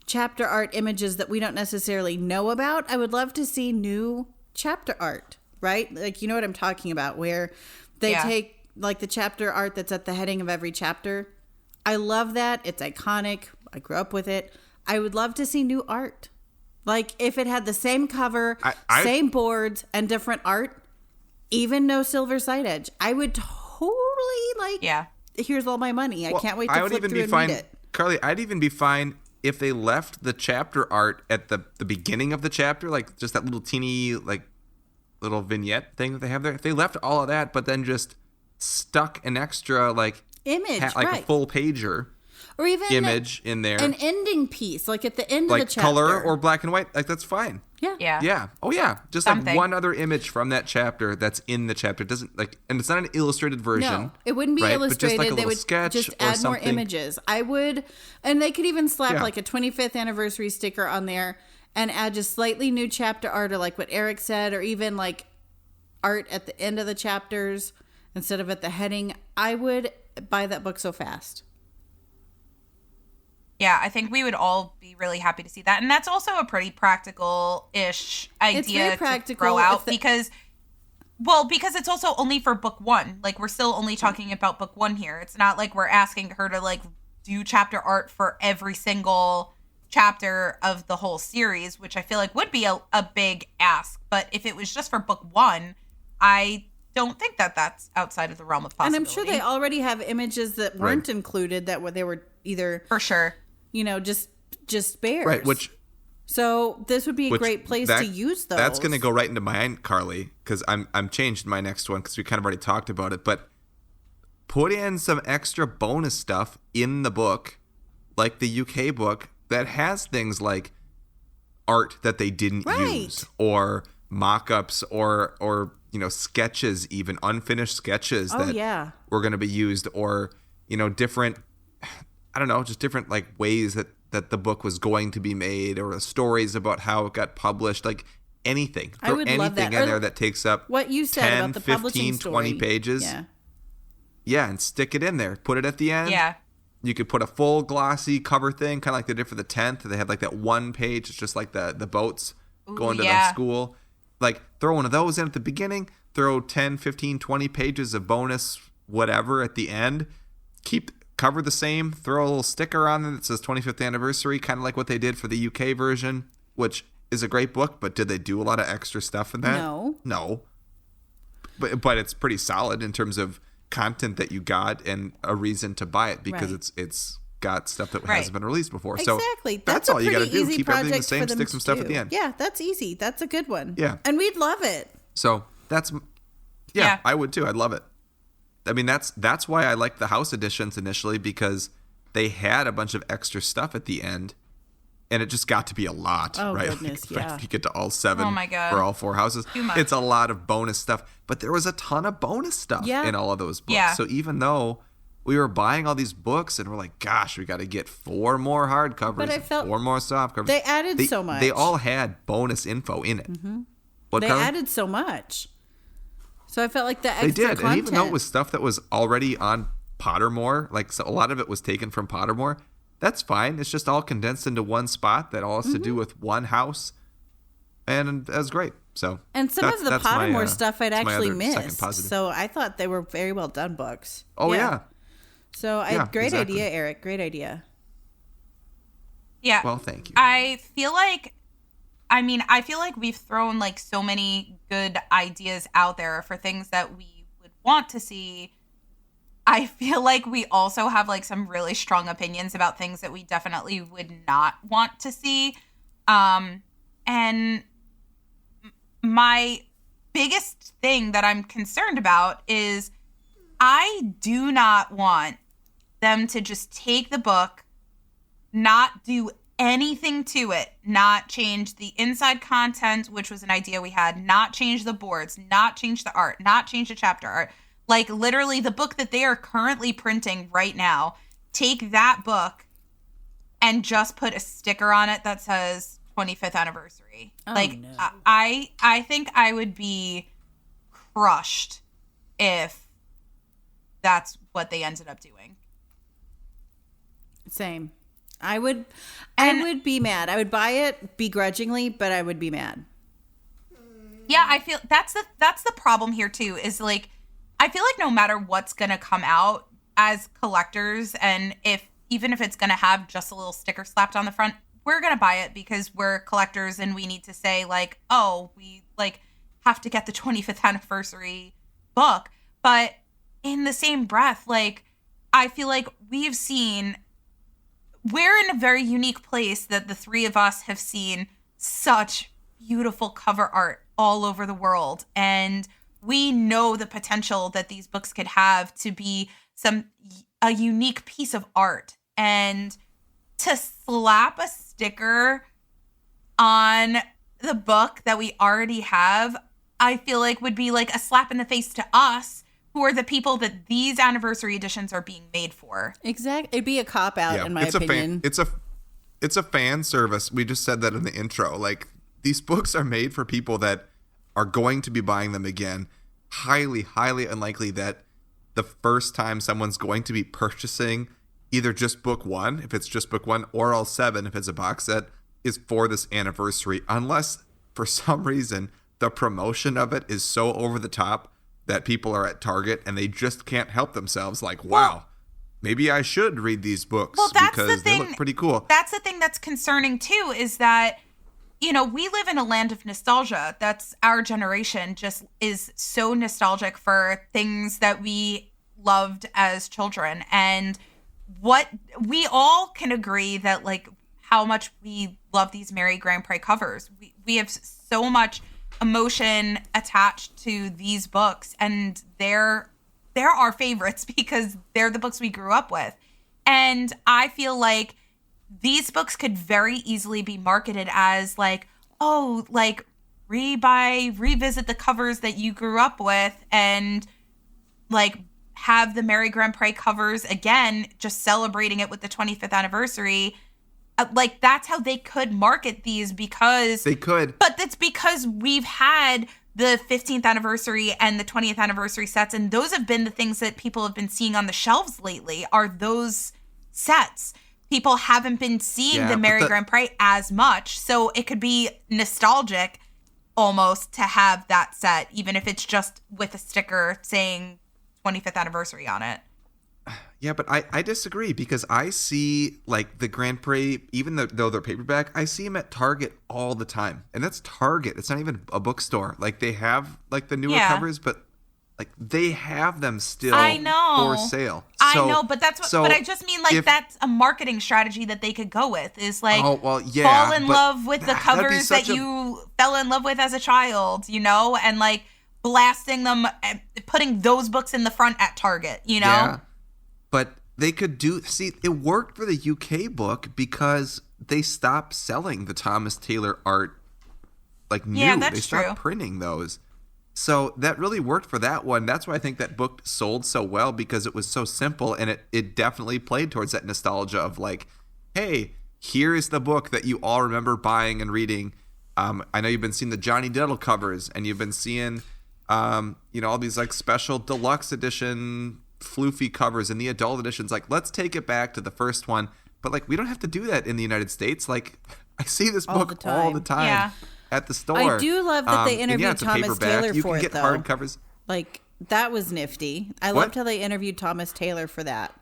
chapter art images that we don't necessarily know about. I would love to see new chapter art, right? Like, you know what I'm talking about, where they take like the chapter art that's at the heading of every chapter. I love that. It's iconic. I grew up with it. I would love to see new art. Like if it had the same cover, same boards, and different art, even no silver side edge, I would totally here's all my money. I can't wait to flip through and read it. Carly, I'd even be fine if they left the chapter art at the beginning of the chapter, like just that little teeny little vignette thing that they have there. If they left all of that, but then just stuck an extra image, a full pager. Or even image in there, an ending piece, like at the end of the chapter, color or black and white, that's fine. Yeah. Oh yeah, just something. Like one other image from that chapter that's in the chapter. It doesn't and it's not an illustrated version. No, it wouldn't be illustrated. But just they would sketch just add more images. I would, and they could even slap like a 25th anniversary sticker on there, and add just slightly new chapter art, or like what Erik said, or even like art at the end of the chapters instead of at the heading, I would buy that book so fast. Yeah, I think we would all be really happy to see that. And that's also a pretty practical-ish idea to throw out because it's also only for book one. Like, we're still only talking about book one here. It's not like we're asking her to, like, do chapter art for every single chapter of the whole series, which I feel like would be a big ask. But if it was just for book one, I don't think that that's outside of the realm of possibility. And I'm sure they already have images that weren't included that they were either... For sure. You know, just bears. Right, so this would be a great place to use those. That's going to go right into mine, Carly, because I'm changing my next one because we kind of already talked about it. But put in some extra bonus stuff in the book, like the UK book, that has things like art that they didn't use, or mock-ups, or sketches, even unfinished sketches that were going to be used, or different. I don't know, just different like ways that the book was going to be made, or stories about how it got published, like anything. I would love that. In there that takes up what you said 10, about the 15, publishing story. 20 pages. Yeah, and stick it in there. Put it at the end. Yeah. You could put a full glossy cover thing, kind of like they did for the 10th. They had like that one page. It's just like the boats going to the school. Like throw one of those in at the beginning. Throw 10, 15, 20 pages of bonus whatever at the end. Keep cover the same, throw a little sticker on it that says 25th anniversary, kind of like what they did for the UK version, which is a great book, but did they do a lot of extra stuff in that? No. But it's pretty solid in terms of content that you got and a reason to buy it, because it's got stuff that hasn't been released before. Exactly. So that's all you got to do. Keep everything the same, stick some stuff at the end. Yeah, that's easy. That's a good one. Yeah. And we'd love it. So that's, I would too. I'd love it. I mean, that's why I liked the house editions initially, because they had a bunch of extra stuff at the end, and it just got to be a lot, right? Goodness, like, if you get to all 7 or all 4 houses, it's a lot of bonus stuff. But there was a ton of bonus stuff in all of those books. Yeah. So even though we were buying all these books and we're like, gosh, we got to get 4 more hardcovers, but I felt 4 more softcovers. They added so much. They all had bonus info in it. Mm-hmm. They added so much. So I felt like the extra content. And even though it was stuff that was already on Pottermore, like so a lot of it was taken from Pottermore, that's fine. It's just all condensed into one spot that all has to do with one house, and that's great. So and some of the Pottermore stuff I'd actually missed. So I thought they were very well done books. Oh yeah. So great idea, Erik. Great idea. Yeah. Well, thank you. I feel like we've thrown like so many good ideas out there for things that we would want to see. I feel like we also have like some really strong opinions about things that we definitely would not want to see. And my biggest thing that I'm concerned about is I do not want them to just take the book, not do anything to it, not change the inside content, which was an idea we had, not change the boards, not change the art, not change the chapter art. Like literally the book that they are currently printing right now, take that book and just put a sticker on it that says 25th anniversary. Oh, like no. I think I would be crushed if that's what they ended up doing. Same. I would be mad. I would buy it begrudgingly, but I would be mad. Yeah, I feel that's the problem here too, is like I feel like no matter what's going to come out as collectors, and even if it's going to have just a little sticker slapped on the front, we're going to buy it because we're collectors and we need to say like, oh, we like have to get the 25th anniversary book. But in the same breath, like I feel like we're in a very unique place that the three of us have seen such beautiful cover art all over the world. And we know the potential that these books could have to be a unique piece of art. And to slap a sticker on the book that we already have, I feel like would be like a slap in the face to us, who are the people that these anniversary editions are being made for. Exactly. It'd be a cop-out in my opinion. it's a fan service. We just said that in the intro. Like, these books are made for people that are going to be buying them again. Highly, highly unlikely that the first time someone's going to be purchasing either just book one, if it's just book one, or all 7, if it's a box set, is for this anniversary. Unless, for some reason, the promotion of it is so over the top that people are at Target and they just can't help themselves. Like, wow, maybe I should read these books because they look pretty cool. That's the thing that's concerning too, is that, you know, we live in a land of nostalgia. That's our generation just is so nostalgic for things that we loved as children. And what we all can agree that, like, how much we love these Mary Grand Pré covers. We have so much emotion attached to these books, and they're our favorites because they're the books we grew up with. And I feel like these books could very easily be marketed as like, oh, like revisit the covers that you grew up with and like have the Mary Grand Pré covers again, just celebrating it with the 25th anniversary. Like, that's how they could market these, because they could. But it's because we've had the 15th anniversary and the 20th anniversary sets, and those have been the things that people have been seeing on the shelves lately, are those sets. People haven't been seeing the Mary Grand Pré as much, so it could be nostalgic almost to have that set, even if it's just with a sticker saying 25th anniversary on it. Yeah, but I disagree, because I see, like, the Grand Prix, even though they're paperback, I see them at Target all the time. And that's Target. It's not even a bookstore. Like, they have, like, the newer covers, but, like, they have them still for sale. I know, but that's what, but I just mean, like, that's a marketing strategy that they could go with, is, like, fall in love with the covers that you fell in love with as a child, you know? And, like, blasting them, putting those books in the front at Target, you know? Yeah. But they could it worked for the UK book because they stopped selling the Thomas Taylor art, like, new. Yeah, that's they stopped true. printing those. So that really worked for that one. That's why I think that book sold so well, because it was so simple, and it definitely played towards that nostalgia of, like, hey, here is the book that you all remember buying and reading. I know you've been seeing the Johnny Diddle covers, and you've been seeing, all these, like, special deluxe edition floofy covers in the adult editions. Like, let's take it back to the first one. But, like, we don't have to do that in the United States. Like, I see this book all the time at the store. I do love that they interviewed Thomas Taylor you for can it, get though. hardcovers. Like, that was nifty. I loved how they interviewed Thomas Taylor for that.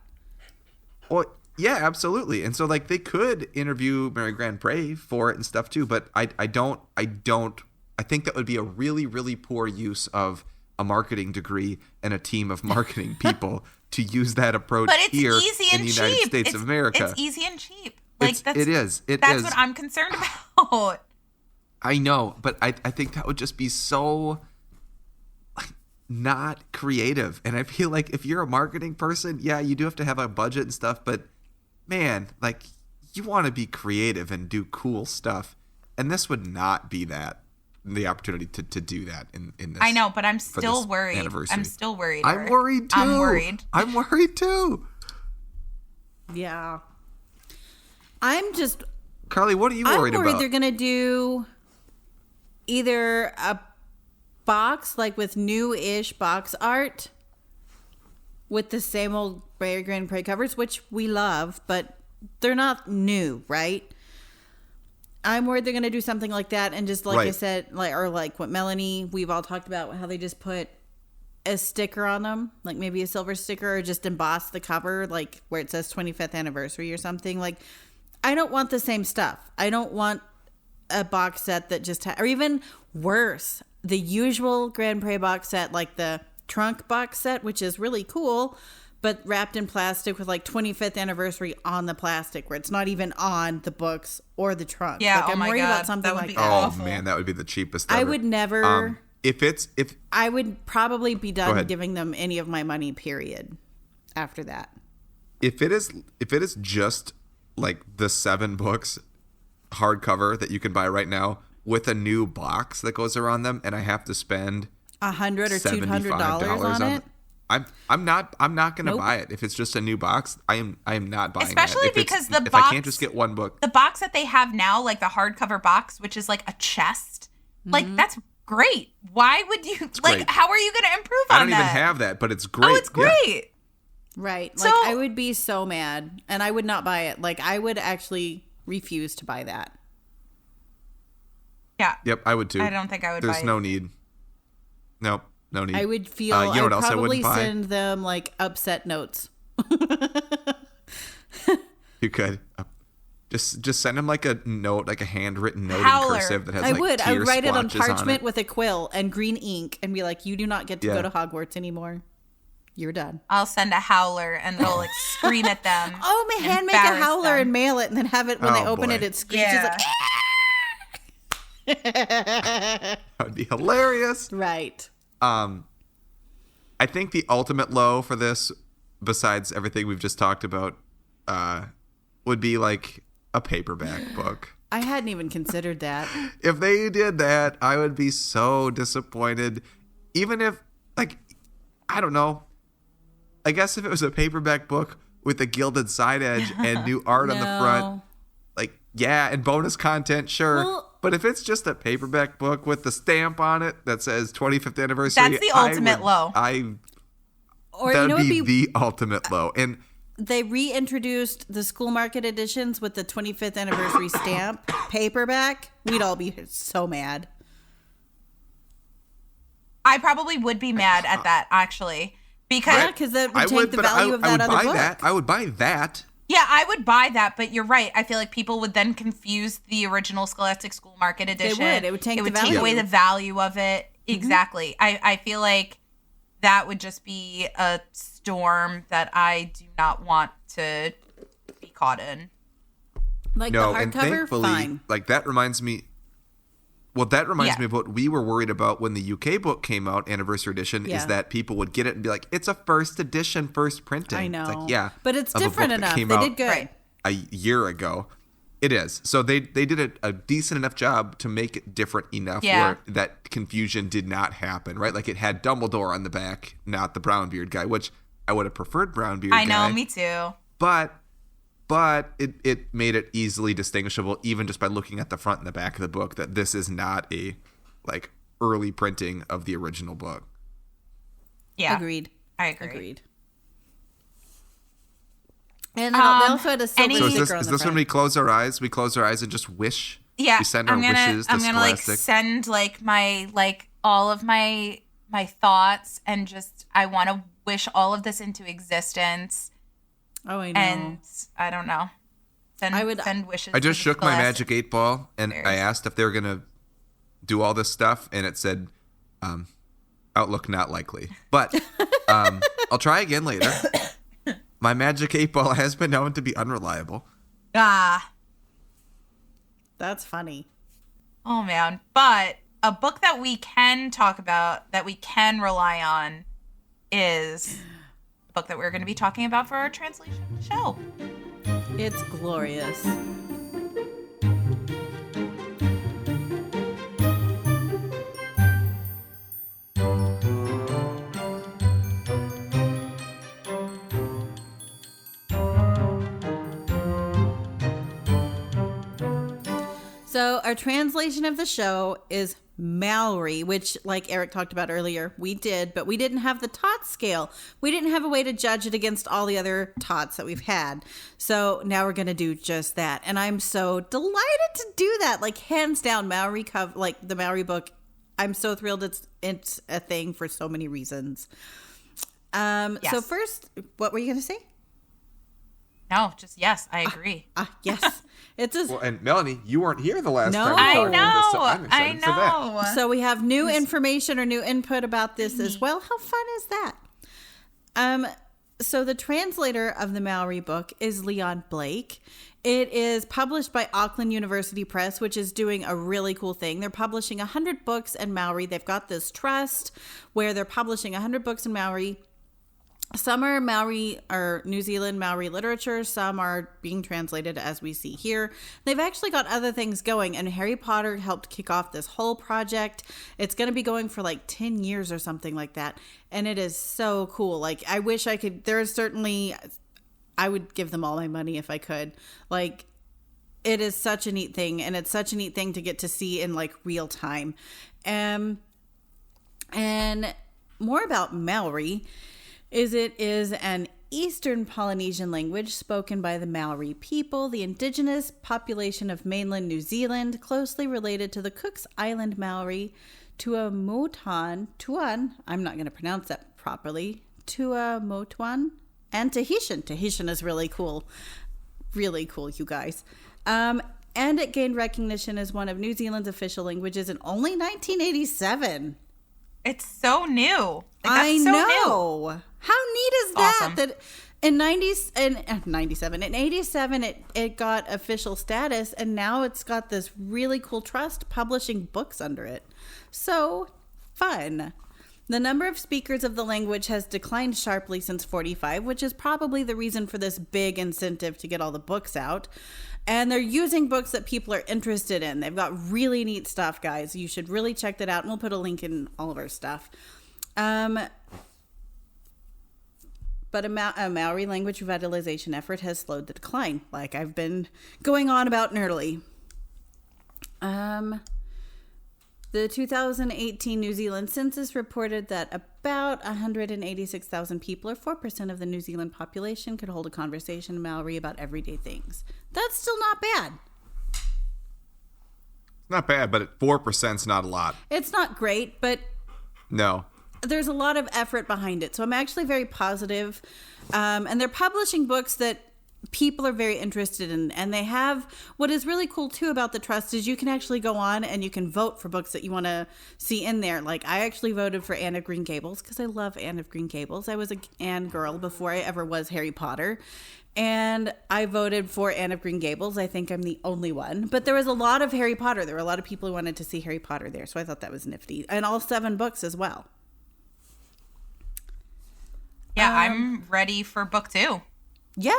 Well, yeah, absolutely. And so, like, they could interview Mary Grand Pré for it and stuff too. But I think that would be a really, really poor use of a marketing degree and a team of marketing people to use that approach here in the United States of America. It's easy and cheap. Like, it is. That's what I'm concerned about. I know, but I think that would just be so, like, not creative. And I feel like if you're a marketing person, yeah, you do have to have a budget and stuff, but man, like, you want to be creative and do cool stuff. And this would not be that. The opportunity to do that in this. I know, but I'm still worried. I'm still worried. I'm worried too. I'm worried too. Yeah. Carly, what are you worried about? I'm worried they're going to do either a box, like, with new-ish box art with the same old Mary Grand Pré covers, which we love, but they're not new, right? I'm worried they're going to do something like that, and just like I said, like what Melanie, we've all talked about, how they just put a sticker on them, like maybe a silver sticker, or just emboss the cover, like where it says 25th anniversary or something. Like, I don't want the same stuff. I don't want a box set that just or even worse, the usual Grand Pré box set, like the trunk box set, which is really cool, but wrapped in plastic with, like, 25th anniversary on the plastic, where it's not even on the books or the trunk. Yeah, like, I'm worried about something like that. Oh man, that would be the cheapest ever. I would never. I would probably be done giving them any of my money, period, after that. If it is just, like, the 7 books hardcover that you can buy right now with a new box that goes around them, and I have to spend $100 or $200 on it. I'm not gonna Nope. buy it if it's just a new box. I am not buying Especially that. because if I can't just get one book. The box that they have now, like the hardcover box, which is like a chest, like that's great. Why would you great. How are you going to improve on I don't that? even have that, but it's great. Oh, it's Yeah. great. Right. So- Like, I would be so mad, and I would not buy it. Like, I would actually refuse to buy that. Yeah. Yep, I would too. I don't think I would buy There's it. no need. Nope, no need. I would feel, You know what I'd else I probably wouldn't buy? send them, like, upset notes. You could. Just send him like a note, like a handwritten note Howler. in cursive that has I like would. I tear would write it on splotches parchment it. with a quill and green ink and be like, you do not get to Yeah. go to Hogwarts anymore. You're done. I'll send a howler and it'll like scream at them. Oh, my and hand make a embarrass howler them. and mail it and then have it when they Oh, open boy. it, it screeches Yeah. like, That would be hilarious. right. I think the ultimate low for this, besides everything we've just talked about, would be like a paperback book. I hadn't even considered that. If they did that, I would be so disappointed. Even if, like, I don't know. I guess if it was a paperback book with a gilded side edge and new art on the front, like, yeah, and bonus content, sure. Well- but if it's just a paperback book with the stamp on it that says 25th anniversary, That's the ultimate low. Or That you know would what be would be the ultimate low. And they reintroduced the school market editions with the 25th anniversary stamp paperback. We'd all be so mad. I probably would be mad at that actually because Yeah, because that would take the value of that other book. I would buy that. yeah, I would buy that, but you're right. I feel like people would then confuse the original Scholastic School Market edition. would. It would take the take value. away the value of it. Exactly. I feel like that would just be a storm that I do not want to be caught in. Like No, the and hardcover, thankfully, fine. like that reminds me. Well, that reminds Yeah. me of what we were worried about when the UK book came out, anniversary edition, Yeah. is that people would get it and be like, "It's a first edition, first printing." I know. It's like, yeah, But it's of a different book that enough. came They out did good. Right. a year ago. It is. So they did a decent enough job to make it different enough Yeah. where that confusion did not happen, right? Like it had Dumbledore on the back, not the Brownbeard guy, which I would have preferred Brownbeard I know, guy. me too. But it made it easily distinguishable even just by looking at the front and the back of the book that this is not a like early printing of the original book. Yeah. Agreed. I agree. Agreed. And they also had a silver any- So sticker is on this the when front. we close our eyes? We close our eyes and just wish. Yeah. We send our wishes to I'm gonna like Scholastic. send like my like all of my thoughts and just I want to wish all of this into existence. Oh, I know. And I don't know. Send wishes. I just to shook my Scholastic. magic 8 ball and I asked if they were gonna do all this stuff, and it said, "Outlook not likely." But I'll try again later. My magic 8 ball has been known to be unreliable. Ah. That's funny. Oh man. But a book that we can talk about, that we can rely on, is the book that we're going to be talking about for our translation show. It's glorious. So our translation of the show is Maori, which, like Eric talked about earlier, we did, but we didn't have the tot scale. We didn't have a way to judge it against all the other tots that we've had. So now we're going to do just that. And I'm so delighted to do that. Like, hands down, Maori like the Maori book. I'm so thrilled it's a thing for so many reasons. So Yes. first, what were you going to say? No, just yes, I agree. Yes. It's a Well, and Melanie, you weren't here the last No. time we I talked about this, so know. I'm I excited for that. know. So we have new information or new input about this as well. How fun is that? So the translator of the Maori book is Leon Blake. It is published by Auckland University Press, which is doing a really cool thing. They're publishing 100 books in Maori. They've got this trust where they're publishing 100 books in Maori. Some are Maori or New Zealand Maori literature. Some are being translated as we see here. They've actually got other things going, and Harry Potter helped kick off this whole project. It's going to be going for like 10 years or something like that. And it is so cool. Like, I wish I could. There is certainly, I would give them all my money if I could. Like, it is such a neat thing, and it's such a neat thing to get to see in like real time. And more about Maori is it is an Eastern Polynesian language spoken by the Maori people, the indigenous population of mainland New Zealand, closely related to the Cook's Island Maori, Tuamotuan, I'm not going to pronounce that properly, Tuamotuan, and Tahitian. Tahitian is really cool, you guys. And it gained recognition as one of New Zealand's official languages in only 1987. It's so new. Like, I so know. New. How neat is that? Awesome. That in 87, it got official status, and now it's got this really cool trust publishing books under it. So fun. The number of speakers of the language has declined sharply since 45, which is probably the reason for this big incentive to get all the books out. And they're using books that people are interested in. They've got really neat stuff, guys. You should really check that out. And we'll put a link in all of our stuff. But a Maori language revitalization effort has slowed the decline, like I've been going on about nerdily. The 2018 New Zealand census reported that about 186,000 people, or 4% of the New Zealand population, could hold a conversation in Maori about everyday things. That's still not bad. Not bad, but 4% is not a lot. It's not great, but No. there's a lot of effort behind it. So I'm actually very positive. And they're publishing books that people are very interested in. And they have, what is really cool too about the trust is you can actually go on and you can vote for books that you want to see in there. Like, I actually voted for Anne of Green Gables because I love Anne of Green Gables. I was an Anne girl before I ever was Harry Potter. And I voted for Anne of Green Gables. I think I'm the only one. But there was a lot of Harry Potter. There were a lot of people who wanted to see Harry Potter there. So I thought that was nifty. And all 7 books as well. Yeah, I'm ready for book 2. Yeah.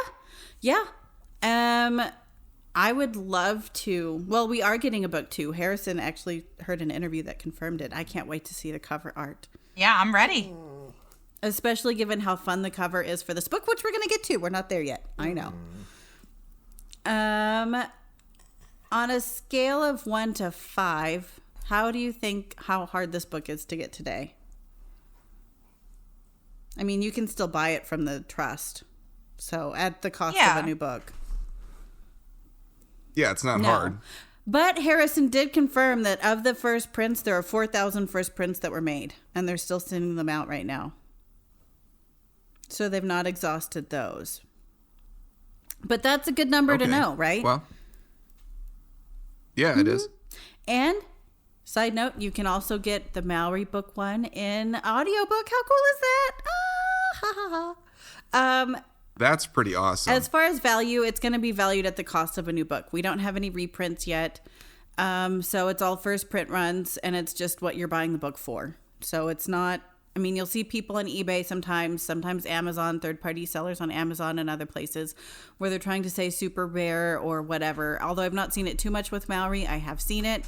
I would love to. Well, we are getting a book 2. Harrison actually heard an interview that confirmed it. I can't wait to see the cover art. Yeah, I'm ready. Especially given how fun the cover is for this book, which we're going to get to. We're not there yet. I know. On a scale of 1 to 5, how do you think how hard this book is to get today? I mean, you can still buy it from the trust. So at the cost of a new book. Yeah, it's not hard. But Harrison did confirm that of the first prints, there are 4,000 first prints that were made. And they're still sending them out right now. So they've not exhausted those. But that's a good number to know, right? Well, yeah, it is. And, side note, you can also get the Maori book 1 in audiobook. How cool is that? That's pretty awesome. As far as value, it's going to be valued at the cost of a new book. We don't have any reprints yet. So it's all first print runs, and it's just what you're buying the book for. So it's not, I mean, you'll see people on eBay sometimes Amazon, third-party sellers on Amazon and other places where they're trying to say super rare or whatever. Although I've not seen it too much with Maori, I have seen it.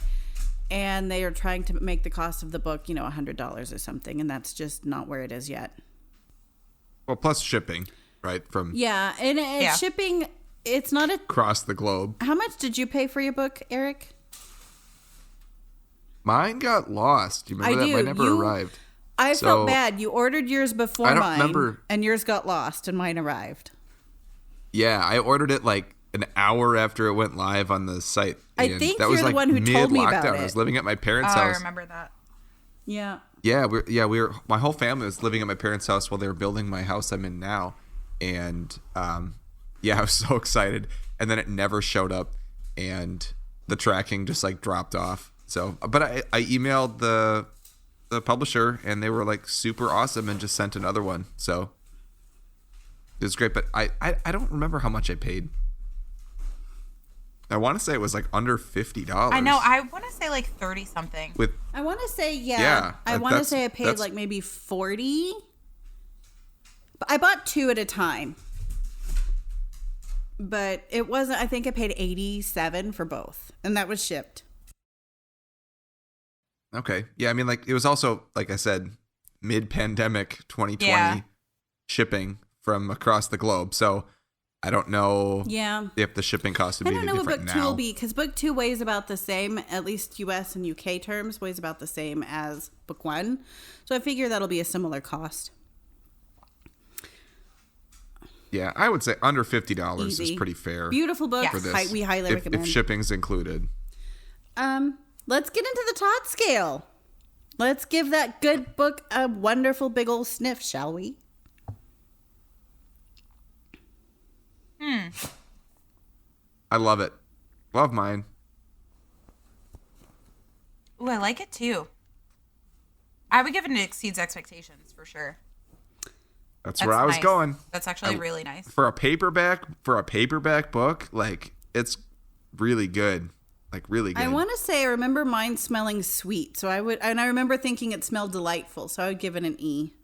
And they are trying to make the cost of the book, $100 or something. And that's just not where it is yet. Well, plus shipping, right? From shipping, it's not across the globe. How much did you pay for your book, Erik? Mine got lost. You remember that? Mine never arrived. I felt bad. You ordered yours before mine, remember. And yours got lost, and mine arrived. Yeah, I ordered it like an hour after it went live on the site. I think you're the one who told me about it. I was living at my parents' house. I remember that. Yeah. Yeah, we were. My whole family was living at my parents' house while they were building my house I'm in now, and I was so excited. And then it never showed up, and the tracking just like dropped off. So, but I emailed the publisher, and they were like super awesome and just sent another one. So it was great. But I don't remember how much I paid. I want to say it was like under $50. I know. I want to say like 30 something. I want to say, yeah. I want to say I paid like maybe 40. I bought 2 at a time. But it wasn't, I think I paid $87 for both. And that was shipped. Okay. Yeah, I mean, like, it was also, like I said, mid-pandemic 2020 shipping from across the globe. So I don't know if the shipping cost would be any different now. I don't know what book 2 will be, because book 2 weighs about the same, at least US and UK terms, weighs about the same as book 1. So I figure that'll be a similar cost. Yeah, I would say under $50 Easy. is pretty fair. Beautiful book. For this, We highly recommend. If shipping's included. Let's get into the Todd scale. Let's give that good book a wonderful big old sniff, shall we? I love it. Love mine. Ooh, I like it too. I would give it an exceeds expectations for sure. That's where I was nice. going. That's actually really nice. For a paperback book, like, it's really good. Like, really good. I want to say I remember mine smelling sweet. So I remember thinking it smelled delightful. So I would give it an E.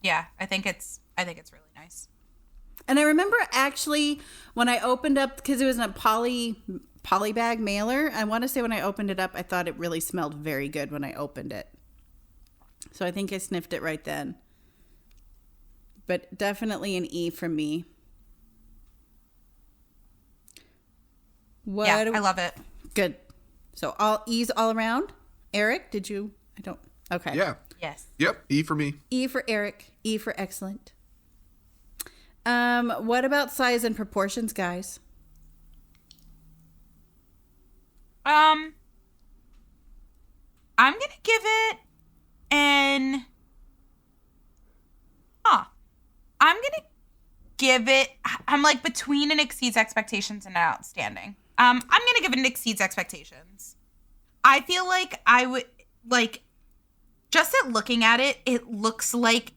Yeah, I think it's really nice. And I remember actually when I opened up, because it was in a poly bag mailer, I want to say when I opened it up, I thought it really smelled very good when I opened it. So I think I sniffed it right then. But definitely an E from me. I love it. Good. So all E's all around. Erik, did you? I don't. Okay. Yeah. Yes. Yep. E for me. E for Erik. E for excellent. What about size and proportions, guys? I'm gonna give it an. I'm gonna give it. I'm like between an exceeds expectations and an outstanding. I'm gonna give it an exceeds expectations. I feel like I would like. Just at looking at it, it looks like,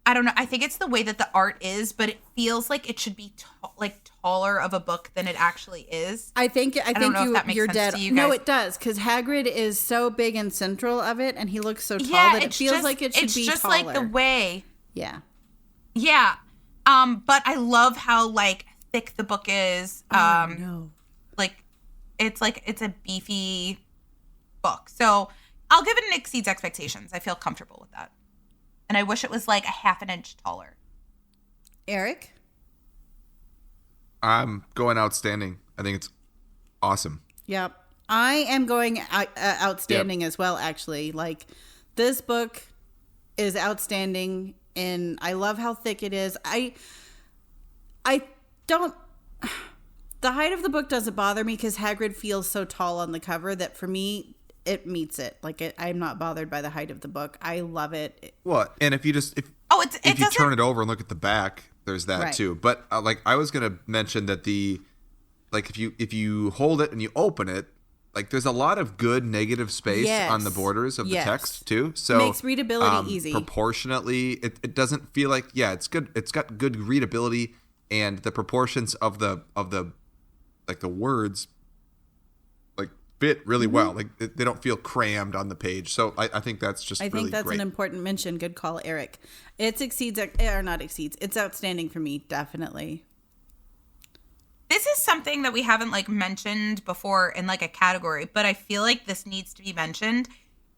I don't know. I think it's the way that the art is, but it feels like it should be taller of a book than it actually is. I think don't know if that makes you're sense dead. to you No, guys. it does, because Hagrid is so big and central of it, and he looks so tall that it feels like it should be taller. It's just like the way. Yeah. Yeah. But I love how like thick the book is. No. Like it's a beefy book. So I'll give it an exceeds expectations. I feel comfortable with that. And I wish it was like a half an inch taller. Erik? I'm going outstanding. I think it's awesome. Yep. I am going outstanding as well, actually. Like, this book is outstanding, and I love how thick it is. I don't... The height of the book doesn't bother me because Hagrid feels so tall on the cover that for me, it meets it. Like, I'm not bothered by the height of the book. I love it. What? And if you just... If you turn it over and look at the back, there's that too. But like I was gonna mention that if you hold it and you open it, like there's a lot of good negative space on the borders of the text too. So makes readability easy. Proportionately, it doesn't feel like it's good. It's got good readability, and the proportions of the like the words like fit really well. Like they don't feel crammed on the page. So I think that's just I really think that's great. an important mention. Good call, Erik. It's outstanding for me, definitely. This is something that we haven't like mentioned before in like a category, but I feel like this needs to be mentioned.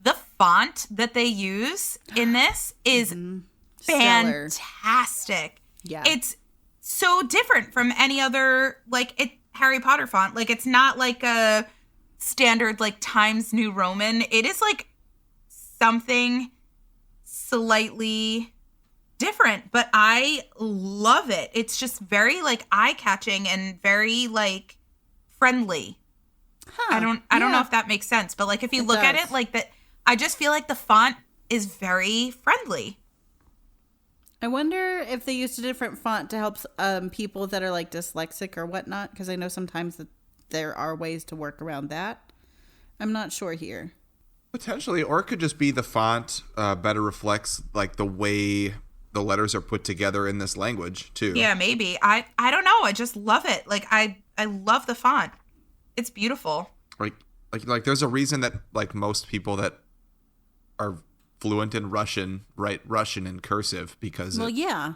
The font that they use in this is fantastic. Yeah. It's so different from any other Harry Potter font. Like it's not like a standard like Times New Roman. It is like something slightly different, but I love it. It's just very like eye-catching and very like friendly. I don't know if that makes sense, but like if you look at it like that, I just feel like the font is very friendly. I wonder if they used a different font to help people that are like dyslexic or whatnot, because I know sometimes that there are ways to work around that. I'm not sure here. Potentially, or it could just be the font better reflects like the way the letters are put together in this language too. Yeah, maybe. I don't know. I just love it. Like I love the font. It's beautiful. Like there's a reason that like most people that are fluent in Russian, write Russian in cursive because Well, yeah.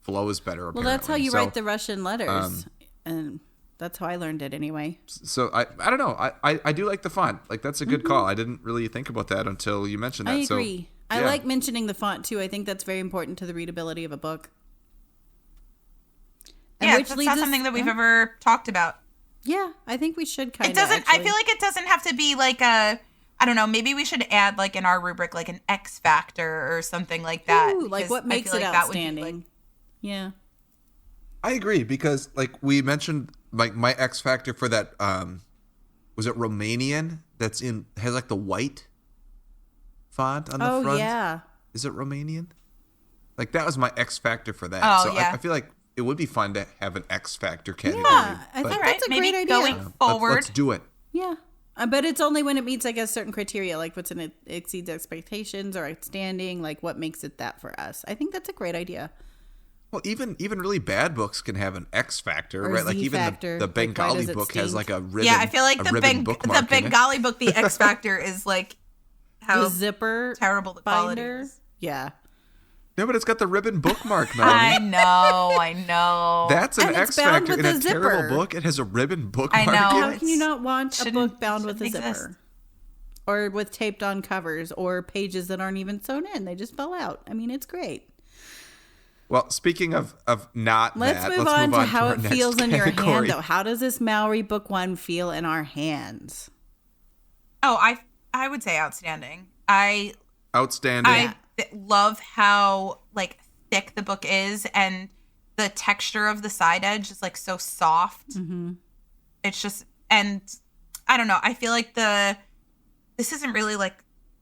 flows better. Well, that's how you So, write the Russian letters. And that's how I learned it anyway. So I don't know. I do like the font. Like, that's a good call. I didn't really think about that until you mentioned that. I agree. So, I yeah. like mentioning the font too. I think that's very important to the readability of a book. And Yeah, which that's leads not us- something that we've ever talked about. Yeah, I think we should kind It of. doesn't. I feel like it doesn't have to be like a. I don't know. Maybe we should add like in our rubric like an X factor or something like that. Ooh, like because what I makes feel it like that would be, outstanding. like- Yeah. I agree because like we mentioned, like my X factor for that was it Romanian that's in has like the white font on the Oh front. yeah. Is it Romanian? Like that was my X factor for that. Oh, So yeah. I feel like it would be fun to have an X factor category. Yeah, I but think Right, that's a maybe great idea. going forward. let's do it. Yeah. But it's only when it meets, I guess, certain criteria, like what's in it exceeds expectations or outstanding, like what makes it that for us. I think that's a great idea. Well, even really bad books can have an X factor, Or right? Like Z even factor. the Like, why Bengali does it book has stink? like a ribbon. Yeah, I feel like a the ribbon bookmark in it. Bengali book, the X factor is like how The zipper terrible the quality binder. is. Yeah. No, but it's got the ribbon bookmark, I Melanie. know. That's an And it's X bound factor with in a a terrible zipper. book. It has a ribbon bookmark. know. in How it. can you not want a shouldn't- book bound with a shouldn't zipper? exist. Or with taped on covers or pages that aren't even sewn in. They just fell out. I mean, it's great. Well, speaking of not Let's that, move on to how our it next feels in your hand, category. though. How does this Maori book one feel in our hands? Oh, I would say outstanding. Outstanding. Love how like thick the book is and the texture of the side edge is like so soft. Mm-hmm. It's just, and I don't know. I feel like this isn't really like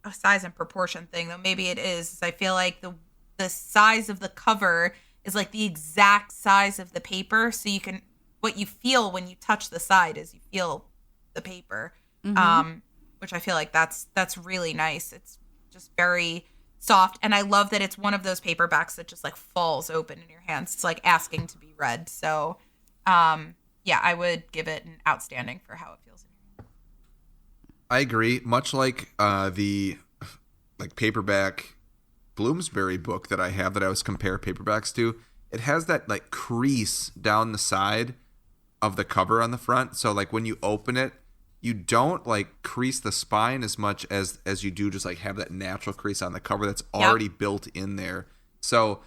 a size and proportion thing, though. Maybe it is. I feel like the size of the cover is like the exact size of the paper, so you can what you feel when you touch the side is you feel the paper, which I feel like that's really nice. It's just very soft, and I love that it's one of those paperbacks that just like falls open in your hands. It's like asking to be read. So, yeah, I would give it an outstanding for how it feels in your hand. I agree. Much like the like paperback Bloomsbury book that I have that I was compare paperbacks to, it has that like crease down the side of the cover on the front. So like when you open it, you don't like crease the spine as much as you do just like have that natural crease on the cover that's already built in there. So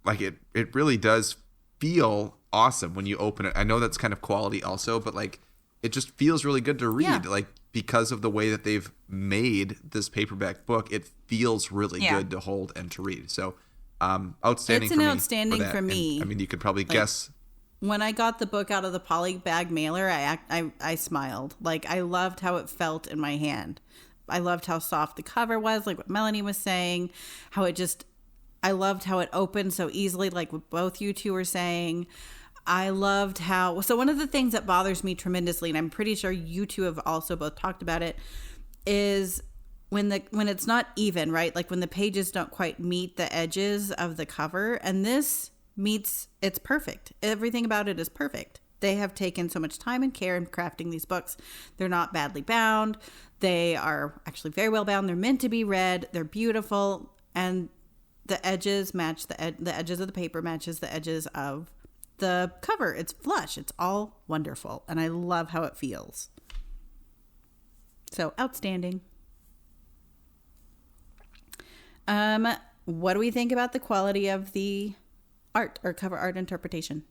like it really does feel awesome when you open it. I know that's kind of quality also, but like it just feels really good to read. Yeah. Like because of the way that they've made this paperback book, it feels really good to hold and to read. So outstanding It's for an me. outstanding that. for me. And, I mean, you could probably guess. When I got the book out of the poly bag mailer, I smiled. Like, I loved how it felt in my hand. I loved how soft the cover was, like what Melanie was saying, how it just, I loved how it opened so easily, like what both you two were saying. I loved how, so one of the things that bothers me tremendously, and I'm pretty sure you two have also both talked about it, is when it's not even, right? Like when the pages don't quite meet the edges of the cover, and this meets, it's perfect. Everything about it is perfect. They have taken so much time and care in crafting these books. They're not badly bound. They are actually very well bound. They're meant to be read. They're beautiful, and the edges match the edges of the paper matches the edges of the cover. It's flush. It's all wonderful, and I love how it feels. So outstanding. What do we think about the quality of the art or cover art interpretation?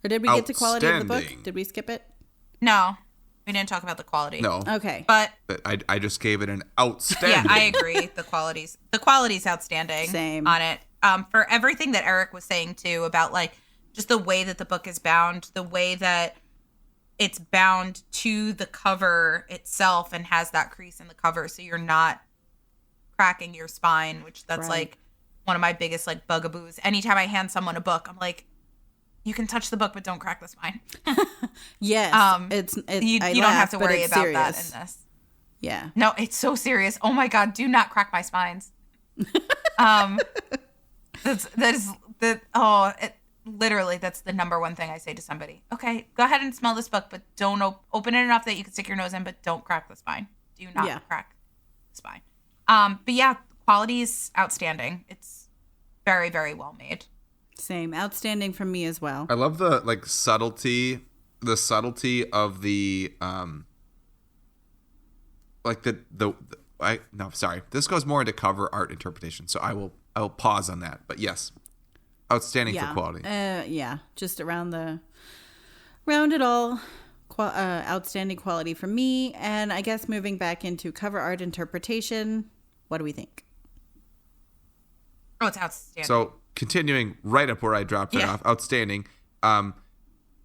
Or did we get to quality of the book? Outstanding. Did we skip it? No, we didn't talk about the quality. No. Okay. But I just gave it an outstanding. yeah, I agree. The quality's outstanding. Same. On it. For everything that Erik was saying too about like just the way that the book is bound, the way that it's bound to the cover itself and has that crease in the cover, so you're not cracking your spine, which that's Right. like one of my biggest like bugaboos. Anytime I hand someone a book, I'm like, you can touch the book, but don't crack the spine. Yes. You I don't laugh, have to but worry it's about serious. that in this. Yeah. No, it's so serious. Oh my God, do not crack my spines. Literally, that's the number one thing I say to somebody. Okay, go ahead and smell this book, but don't open it enough that you can stick your nose in, but don't crack the spine. Do not Yeah. crack It's fine. But yeah, quality is outstanding. It's very, very well made. Same. Outstanding from me as well. I love the subtlety of the this goes more into cover art interpretation, so I will pause on that. But yes, outstanding for quality. Just around it all, outstanding quality from me. And I guess moving back into cover art interpretation, what do we think? Oh, it's outstanding. So continuing right up where I dropped it off, outstanding.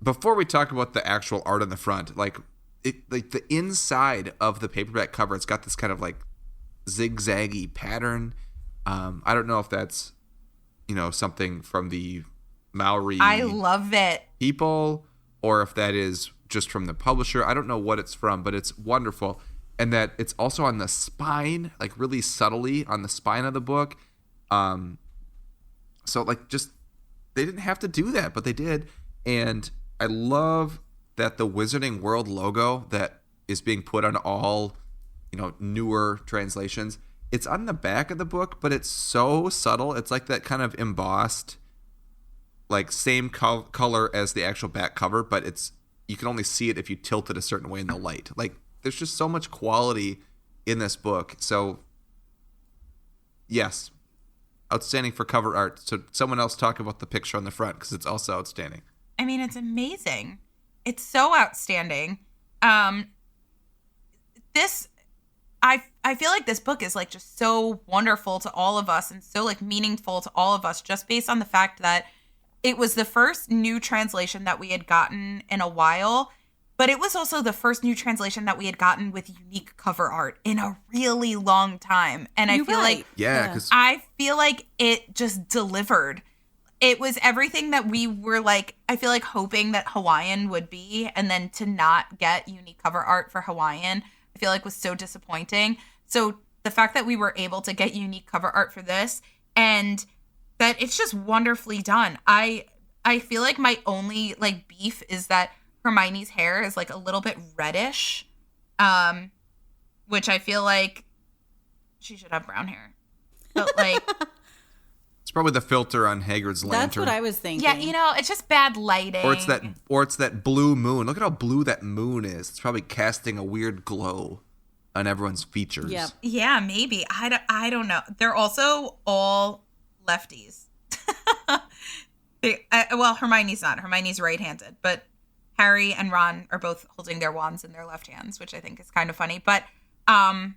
Before we talk about the actual art on the front, like the inside of the paperback cover, it's got this kind of like zigzaggy pattern. I don't know if that's something from the Maori. I love it. People, or if that is just from the publisher. I don't know what it's from, but it's wonderful. And that it's also on the spine, like really subtly on the spine of the book. So like just they didn't have to do that, but they did. And I love that the Wizarding World logo that is being put on all, newer translations, it's on the back of the book, but it's so subtle. It's like that kind of embossed, like same color as the actual back cover, but you can only see it if you tilt it a certain way in the light. Like there's just so much quality in this book. So yes, outstanding for cover art. So someone else talk about the picture on the front, because it's also outstanding. I mean, it's amazing. It's so outstanding. I feel like this book is like just so wonderful to all of us and so like meaningful to all of us, just based on the fact that it was the first new translation that we had gotten in a while, but it was also the first new translation that we had gotten with unique cover art in a really long time. And I feel like it just delivered. It was everything that we were like, I feel like hoping that Hawaiian would be, and then to not get unique cover art for Hawaiian, I feel like was so disappointing. So the fact that we were able to get unique cover art for this, and that it's just wonderfully done. I feel like my only like beef is that Hermione's hair is like a little bit reddish, which I feel like she should have brown hair. But like it's probably the filter on Hagrid's lantern. That's what I was thinking. Yeah, it's just bad lighting. Or it's that blue moon. Look at how blue that moon is. It's probably casting a weird glow on everyone's features. Yep. Yeah, maybe. I don't know. They're also all lefties. Well, Hermione's not. Hermione's right-handed, but Harry and Ron are both holding their wands in their left hands, which I think is kind of funny. But I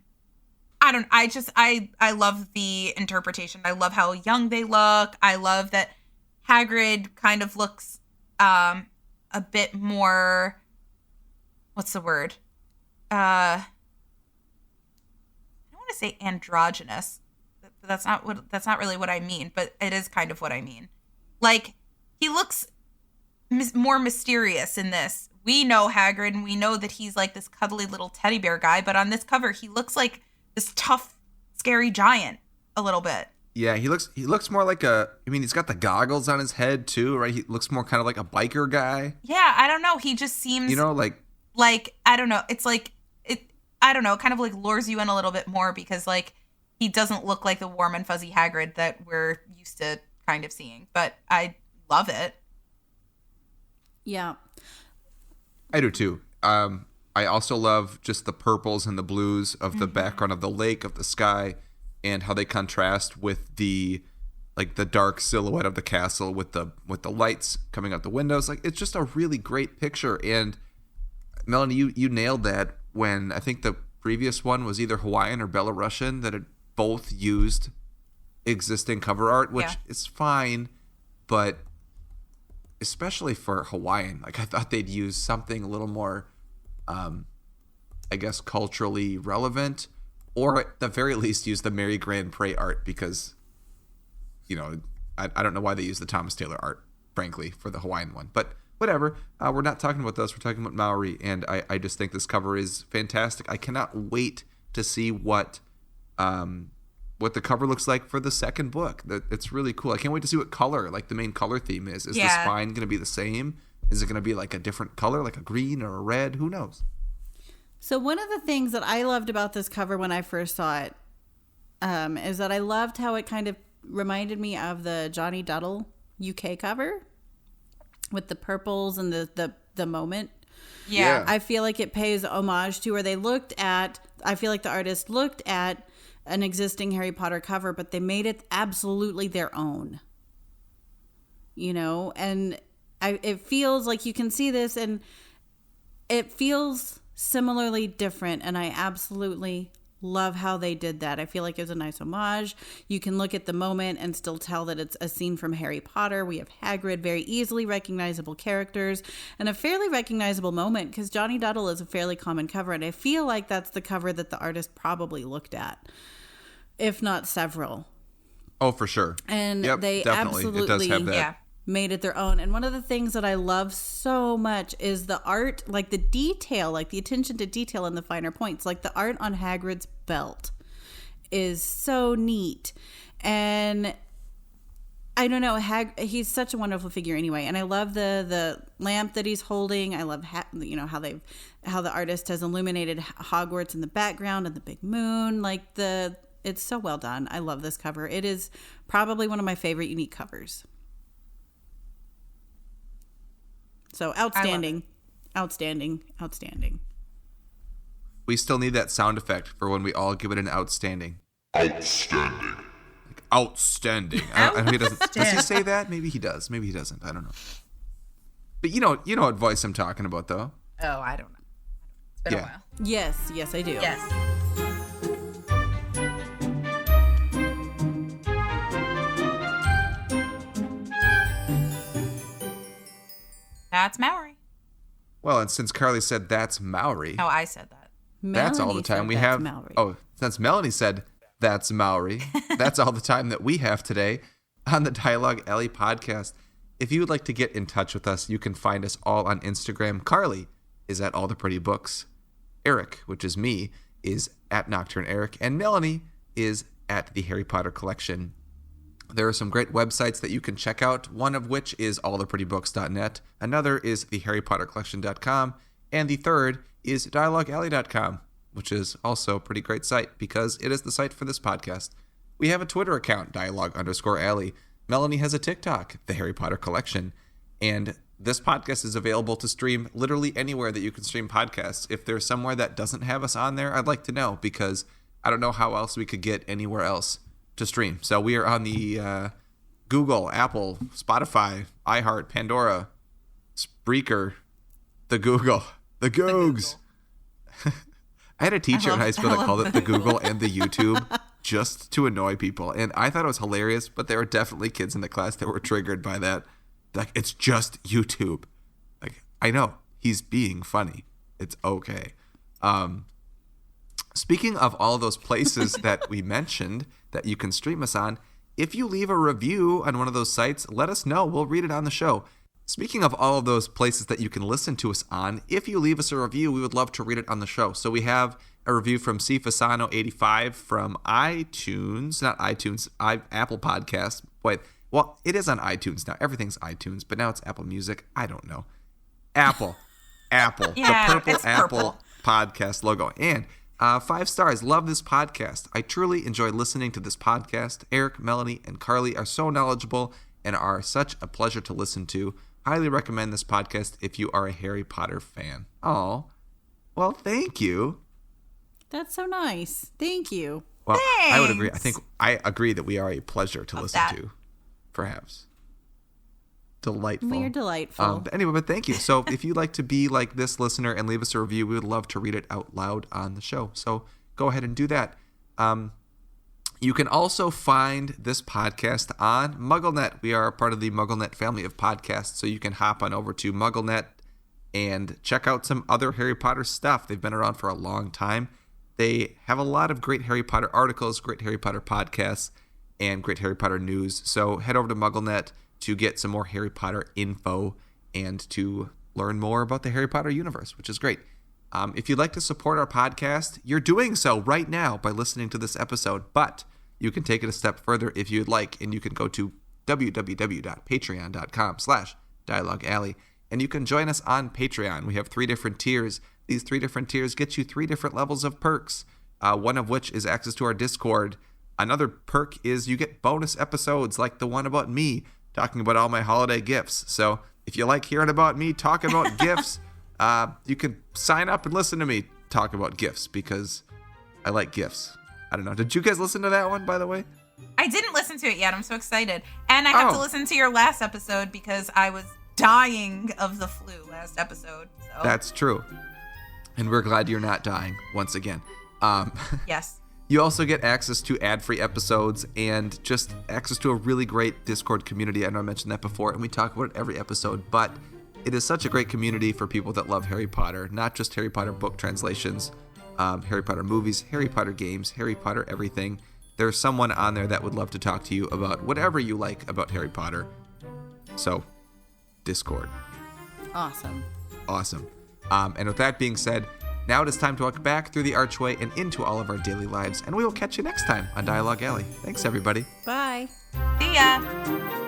love the interpretation. I love how young they look. I love that Hagrid kind of looks a bit more, what's the word? I don't want to say androgynous. That's not really what I mean, but it is kind of what I mean. Like, he looks more mysterious in this. We know Hagrid, and we know that he's like this cuddly little teddy bear guy, but on this cover, he looks like this tough, scary giant a little bit. Yeah, he looks more like he's got the goggles on his head too, right? He looks more kind of like a biker guy. Yeah, I don't know. He just seems like I don't know. It's like I don't know, it kind of like lures you in a little bit more, because like he doesn't look like the warm and fuzzy Hagrid that we're used to kind of seeing. But I love it. Yeah. I do too. I also love just the purples and the blues of the background of the lake, of the sky, and how they contrast with the dark silhouette of the castle with the lights coming out the windows. Like, it's just a really great picture. And Melanie, you nailed that when I think the previous one was either Hawaiian or Belarusian that had both used existing cover art, which is fine, but especially for Hawaiian, like I thought they'd use something a little more I guess culturally relevant, or at the very least use the Mary Grand Pré art, because I don't know why they use the Thomas Taylor art, frankly, for the Hawaiian one, but whatever. We're not talking about those. We're talking about Maori, and I just think this cover is fantastic. I cannot wait to see what the cover looks like for the second book. It's really cool. I can't wait to see what color, like the main color theme is. Is the spine going to be the same? Is it going to be like a different color, like a green or a red? Who knows? So one of the things that I loved about this cover when I first saw it is that I loved how it kind of reminded me of the Johnny Duddle UK cover with the purples and the moment. Yeah. I feel like it pays homage to where I feel like the artist looked at an existing Harry Potter cover, but they made it absolutely their own. You know, and it feels like you can see this and it feels similarly different, and I absolutely love how they did that. I feel like it's a nice homage. You can look at the moment and still tell that it's a scene from Harry Potter. We have Hagrid, very easily recognizable characters, and a fairly recognizable moment because Johnny Duddle is a fairly common cover, and I feel like that's the cover that the artist probably looked at, if not several. Oh, for sure. And yep, they definitely. absolutely It does have that. Made it their own. And one of the things that I love so much is the art, like the detail, like the attention to detail and the finer points. Like the art on Hagrid's belt is so neat. And I don't know, he's such a wonderful figure anyway. And I love the lamp that he's holding. I love how the artist has illuminated Hogwarts in the background and the big moon. It's so well done. I love this cover. It is probably one of my favorite unique covers. So outstanding. We still need that sound effect for when we all give it an outstanding. Outstanding. Like, outstanding. I don't know, he doesn't. Does he say that? Maybe he does. Maybe he doesn't. I don't know. But you know what voice I'm talking about, though. Oh, I don't know. It's been a while. Yes, I do. Yes. That's Maori. Well, and since Carly said that's Maori, Oh, I said that. that's all the time we have. Maori. Oh, since Melanie said that's Maori, that's all the time that we have today on the Dialogue Alley podcast. If you would like to get in touch with us, you can find us all on Instagram. Carly is at All the Pretty Books. Erik, which is me, is at Nocturne Erik, and Melanie is at the Harry Potter Collection. There are some great websites that you can check out, one of which is alltheprettybooks.net, another is theharrypottercollection.com, and the third is dialoguealley.com, which is also a pretty great site because it is the site for this podcast. We have a Twitter account, dialogue_alley. Melanie has a TikTok, The Harry Potter Collection, and this podcast is available to stream literally anywhere that you can stream podcasts. If there's somewhere that doesn't have us on there, I'd like to know because I don't know how else we could get anywhere else to stream. So we are on the Google, Apple, Spotify, iHeart, Pandora, Spreaker, the Googs. I had a teacher in high school that called it the Google and the YouTube just to annoy people. And I thought it was hilarious, but there were definitely kids in the class that were triggered by that. Like, it's just YouTube. Like, I know, he's being funny. It's okay. Speaking of all those places that we mentioned that you can stream us on, if you leave a review on one of those sites, let us know. We'll read it on the show. Speaking of all of those places that you can listen to us on, if you leave us a review, we would love to read it on the show. So we have a review from C. Fasano85 from iTunes, not iTunes, Apple Podcasts. Wait, well, it is on iTunes now. Everything's iTunes, but now it's Apple Music. I don't know. Apple. Yeah, the purple it's Apple purple. podcast logo. And 5 stars. Love this podcast. I truly enjoy listening to this podcast. Erik, Melanie, and Carly are so knowledgeable and are such a pleasure to listen to. Highly recommend this podcast if you are a Harry Potter fan. Oh, well, thank you. That's so nice. Thank you. Well, Thanks. I would agree. I agree that we are a pleasure to listen that. to. Perhaps. Delightful. We are delightful. But anyway, but thank you. So if you'd like to be like this listener and leave us a review, we would love to read it out loud on the show. So go ahead and do that. You can also find this podcast on MuggleNet. We are a part of the MuggleNet family of podcasts, so you can hop on over to MuggleNet and check out some other Harry Potter stuff. They've been around for a long time. They have a lot of great Harry Potter articles, great Harry Potter podcasts, and great Harry Potter news. So head over to MuggleNet to get some more Harry Potter info and to learn more about the Harry Potter universe, which is great. If you'd like to support our podcast, you're doing so right now by listening to this episode, but you can take it a step further if you'd like, and you can go to www.patreon.com/dialoguealley, and you can join us on Patreon. We have 3 different tiers. These 3 different tiers get you 3 different levels of perks, one of which is access to our Discord. Another perk is you get bonus episodes like the one about me talking about all my holiday gifts. So if you like hearing about me talk about gifts, you can sign up and listen to me talk about gifts because I like gifts. I don't know. Did you guys listen to that one, by the way? I didn't listen to it yet. I'm so excited. And I have to listen to your last episode because I was dying of the flu last episode. So. That's true. And we're glad you're not dying once again. Yes. You also get access to ad-free episodes and just access to a really great Discord community. I know I mentioned that before, and we talk about it every episode, but it is such a great community for people that love Harry Potter, not just Harry Potter book translations, Harry Potter movies, Harry Potter games, Harry Potter everything. There's someone on there that would love to talk to you about whatever you like about Harry Potter. So, Discord. Awesome. And with that being said, now it is time to walk back through the archway and into all of our daily lives, and we will catch you next time on Dialogue Alley. Thanks, everybody. Bye. See ya.